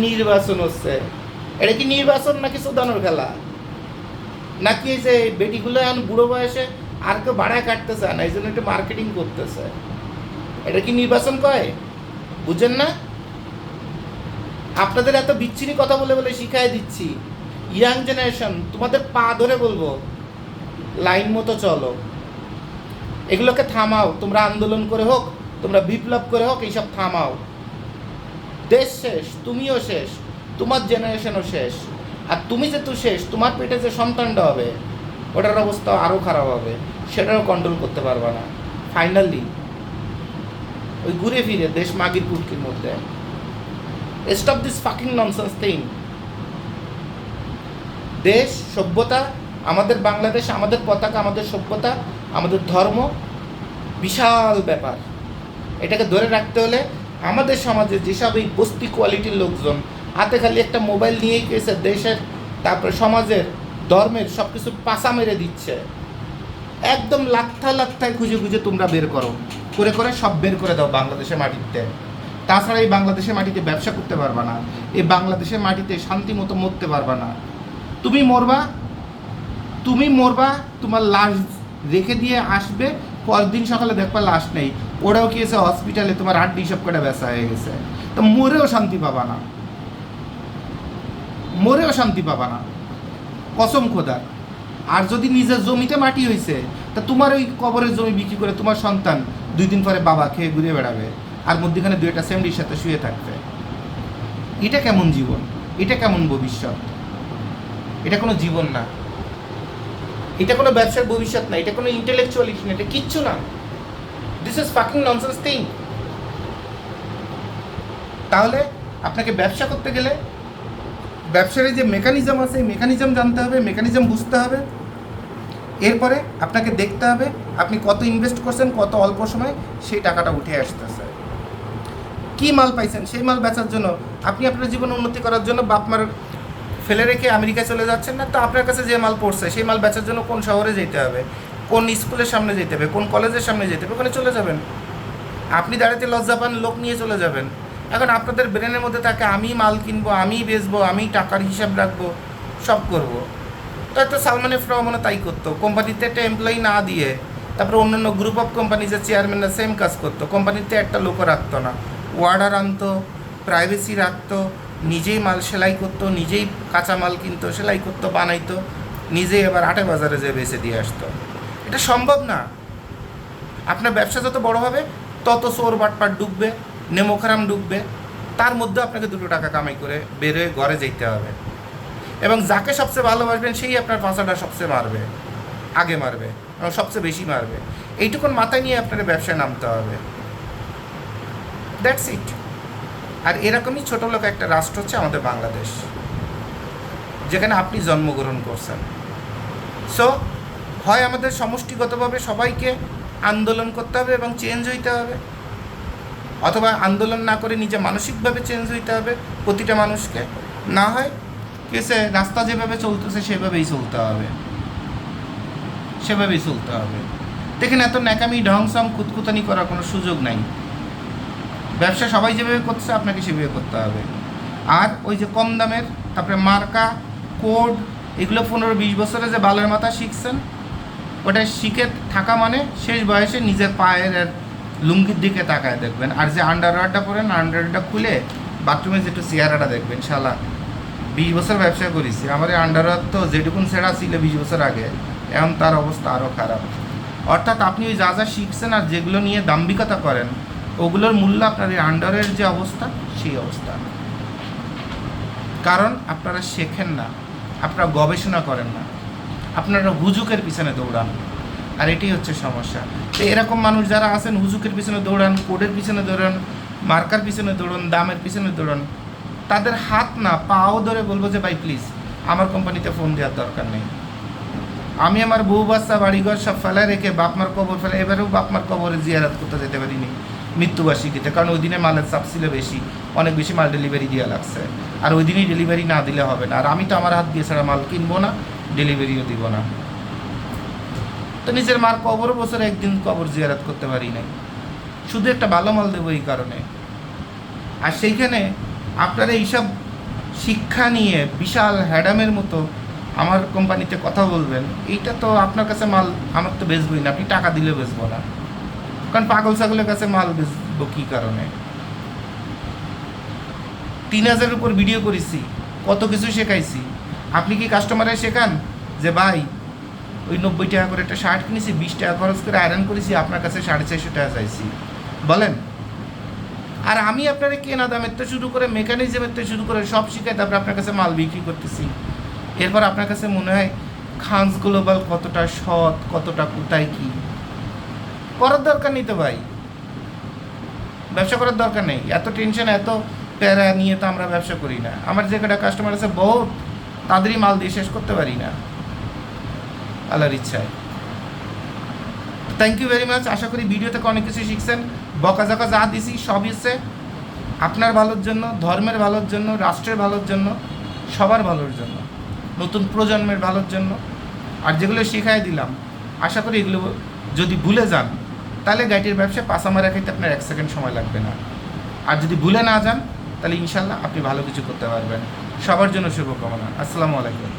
নির্বাচন হচ্ছে। এটা কি নির্বাচন নাকি চোদানোর খেলা? নাকি এই যে বেটিগুলো এখন বুড়ো বয়সে আর কেউ ভাড়ায় কাটতে চায় না, এই জন্য একটু মার্কেটিং করতেছে? এটা কি নির্বাচন কয়? বুঝেন না? আপনাদের এত বিচ্ছিরি কথা বলে বলে শিখাই দিচ্ছি। ইয়াং জেনারেশন, তোমাদের পা ধরে বলবো, লাইন মতো চলো। এগুলোকে থামাও। তোমরা আন্দোলন করে হোক, তোমরা বিপ্লব করে হোক, এইসব থামাও। দেশ শেষ, তুমিও শেষ, তোমার জেনারেশনও শেষ। আর তুমি যেহেতু শেষ, তোমার পেটে যে সন্তানটা হবে ওটার অবস্থা আরও খারাপ হবে, সেটাও কন্ট্রোল করতে পারবে না। ফাইনালি ওই ঘুরে ফিরে দেশ মাগির কুটকির মধ্যে। Stop this fucking nonsense thing. দেশ, সভ্যতা, আমাদের বাংলাদেশ, আমাদের পতাকা, আমাদের সভ্যতা, আমাদের ধর্ম বিশাল ব্যাপার। এটাকে ধরে রাখতে হলে আমাদের সমাজে যেসব এই বস্তি কোয়ালিটির লোকজন হাতে খালি একটা মোবাইল নিয়েই গেছে, দেশের তারপরে সমাজের ধর্মের সব কিছু পাশা মেরে দিচ্ছে, একদম লাত্থায় খুঁজে খুঁজে তোমরা বের করো, করে করে সব বের করে দাও বাংলাদেশের মাটিতে। তাছাড়া এই বাংলাদেশের মাটিতে ব্যবসা করতে পারবা না, এই বাংলাদেশের মাটিতে শান্তি মতো মরতে পারবা না। তুমি মরবা, তোমার লাশ রেখে দিয়ে আসবে, পরদিন সকালে দেখবা লাশ নেই। ওরাও কি এসে হসপিটালে তোমার হাড্ডি সব কটা ব্যবসা হয়ে গেছে। তো মরেও শান্তি পাবা না, কসম খোদার। আর যদি নিজের জমিতে মাটি হয়েছে, তা তোমার ওই কবরের জমি বিক্রি করে তোমার সন্তান 2 দিন পরে বাবা খেয়ে ঘুরে বেড়াবে, আর মধ্যখানে 2টা সেমডির সাথে শুয়ে থাকবে। এটা কেমন জীবন? এটা কেমন ভবিষ্যৎ? এটা কোনো জীবন না, এটা কোনো ব্যবসার ভবিষ্যৎ না, এটা কোনো ইন্টেলেকচুয়ালিটি না, এটা কিচ্ছু না। This is fucking nonsense thing. তাহলে আপনাকে ব্যবসা করতে গেলে ব্যবসার যে মেকানিজম আছে, এই মেকানিজম জানতে হবে, মেকানিজম বুঝতে হবে। এরপরে আপনাকে দেখতে হবে আপনি কত ইনভেস্ট করছেন, কত অল্প সময় সেই টাকাটা উঠে আসতেছে। কি মাল পাইছেন সেই মাল বেচার জন্য আপনি আপনার জীবনে উন্নতি করার জন্য বাপ মার ফেলে রেখে আমেরিকায় চলে যাচ্ছেন না। তো আপনার কাছে যে মাল পড়ছে সেই মাল বেচার জন্য কোন শহরে যেতে হবে, কোন স্কুলের সামনে যেতে হবে, কোন কলেজের সামনে যেতে হবে, ওখানে চলে যাবেন। আপনি দাঁড়াতে লজ্জা পান, লোক নিয়ে চলে যাবেন। এখন আপনাদের ব্রেনের মধ্যে থাকে আমি মাল কিনবো, আমি বেচবো, আমি টাকার হিসাব রাখবো, সব করব। তো সালমান এফ রহমানও তাই করতো, কোম্পানিতে একটা এমপ্লয়ি না দিয়ে তারপরে অন্যান্য গ্রুপ অফ কোম্পানিজের চেয়ারম্যানরা সেম কাজ করতো, কোম্পানিতে একটা লোকও রাখতো না, অর্ডার আনতো, প্রাইভেসি রাখতো, নিজেই মাল সেলাই করতো, নিজেই কাঁচা মাল কিনতো, সেলাই করতো, বানাইতো, নিজেই আবার হাটে বাজারে যেয়ে বেচে দিয়ে আসতো। এটা সম্ভব না। আপনার ব্যবসা যত বড় হবে তত চোর বাটপাট ডুববে, নেমোখারাম ডুববে, তার মধ্যে আপনাকে 2 টাকা কামাই করে বেরোয় ঘরে যেতে হবে। এবং যাকে সবচেয়ে ভালোবাসবেন সেই আপনার পাঁচাটা সবচেয়ে আগে মারবে এবং সবচেয়ে বেশি মারবে। এইটুকুন মাথায় নিয়ে আপনার ব্যবসায় নামতে হবে। That's it. আর এরকমই ছোটো লোক একটা রাষ্ট্র হচ্ছে আমাদের বাংলাদেশ, যেখানে আপনি জন্মগ্রহণ করছেন। সো হয় আমাদের সমষ্টিগতভাবে সবাইকে আন্দোলন করতে হবে এবং চেঞ্জ হইতে হবে, অথবা আন্দোলন না করে নিজে মানসিকভাবে চেঞ্জ হইতে হবে প্রতিটা মানুষকে। না হয় কেসে রাস্তা যেভাবে চলতেছে সেভাবেই চলতে হবে। দেখেন এত ন্যাকামি ঢংসং খুঁতখুতানি করার কোনো সুযোগ নাই। ব্যবসা সবাই যেভাবে করছে আপনাকে সেভাবে করতে হবে। আর ওই যে কম দামের তারপরে মার্কা কোড এগুলো 15-20 বছরে যে বালের মাথা শিখছেন, ওটা শিখে থাকা মানে শেষ বয়সে নিজের পায়ের লুঙ্গির দিকে তাকায় দেখবেন। আর যে আন্ডারওয়্যারটা পরেন, আন্ডারওয়্যারটা খুলে বাথরুমে যেটু চেহারাটা দেখবেন। শালা 20 বছর ব্যবসা করেছি, আমার এই আন্ডারওয়্যার তো যেটুকুন ছেঁড়া ছিল 20 বছর আগে, এখন তার অবস্থা আরও খারাপ। অর্থাৎ আপনি ওই যা শিখছেন আর যেগুলো নিয়ে দাম্ভিকতা করেন ওগুলোর মূল্য আপনার এই আন্ডারওয়্যারের যে অবস্থা সেই অবস্থা। কারণ আপনারা শেখেন না, আপনারা গবেষণা করেন না, আপনারা হুজুকের পিছনে দৌড়ান। আর এটাই হচ্ছে সমস্যা। তো এরকম মানুষ যারা আছেন হুজুকের পিছনে দৌড়ান, কোডের পিছনে দৌড়ান, মার্কার পিছনে দৌড়ান, দামের পিছনে দৌড়ান, তাদের হাত না পাও ধরে বলবো যে ভাই প্লিজ আমার কোম্পানিতে ফোন দেওয়ার দরকার নেই। আমি আমার বউ বাচ্চা বাড়িঘর সব ফেলায় রেখে বাপমার কবর ফেলে, এবারেও বাপমার কবরে জিয়ারাত করতে যেতে পারিনি মৃত্যুবার্ষিকীতে, কারণ ওই দিনে মালের চাপ ছিল বেশি, অনেক বেশি মাল ডেলিভারি দেওয়া লাগছে। আর ওই দিনই ডেলিভারি না দিলে হবে না। আর আমি তো আমার হাত দিয়ে ছাড়া মাল কিনবো না, ডেলিভারিও দিব না। তো নিজের মার কবর বছরে একদিন কবর জিয়ারাত করতে পারি নাই। শুধু একটা ভালো মাল দেবো এই কারণে। আর সেইখানে আপনারা এইসব শিক্ষা নিয়ে বিশাল হ্যাডামের মতো আমার কোম্পানিতে কথা বলবেন, এইটা তো আপনার কাছে মাল আমার তো বেচবই না, আপনি টাকা দিলে বেচবো না। কারণ পাগল ছাগলের কাছে মাল বেচবো কী কারণে? 3000 উপর ভিডিও করেছি, কত কিছু শেখাইছি। আপনি কি কাস্টমারে শেখান যে ভাই ওই 90 টাকা করে একটা শার্ট কিনেছি, 20 টাকা খরচ করে আয়রন করেছি, আপনার কাছে 450 টাকা চাইছি? বলেন। আর আমি আপনার কেনা দামের তো শুরু করে মেকানিজমের তো শুরু করে সব শিখাই, তারপরে আপনার কাছে মাল বিক্রি করতেছি। এরপর আপনার কাছে মনে হয় খানস গ্লোবাল কতটা সৎ, কতটা কোথায় কী করার দরকার নেই তো ভাই, ব্যবসা করার দরকার নেই। এত টেনশন এত প্যারা নিয়ে তো আমরা ব্যবসা করি না। আমার যে কটা কাস্টমার আছে বহুত, তাদেরই মাল দিয়ে শেষ করতে পারি না আল্লাহর ইচ্ছায়। Thank you very much. আশা করি ভিডিও থেকে অনেক কিছু শিখছেন। বকাঝকা যা দিছি সবই হচ্ছে আপনার ভালোর জন্য, ধর্মের ভালোর জন্য, রাষ্ট্রের ভালোর জন্য, সবার ভালোর জন্য, নতুন প্রজন্মের ভালোর জন্য। আর যেগুলো শেখাই দিলাম আশা করি এগুলো যদি ভুলে যান তাহলে গাড়ির ব্যবসায় পাশা মারা খাইতে আপনার 1 সেকেন্ড সময় লাগবে না। আর যদি ভুলে না যান তাহলে ইনশাল্লাহ আপনি ভালো কিছু করতে পারবেন। সবার জন্য শুভকামনা। আসসালামু আলাইকুম।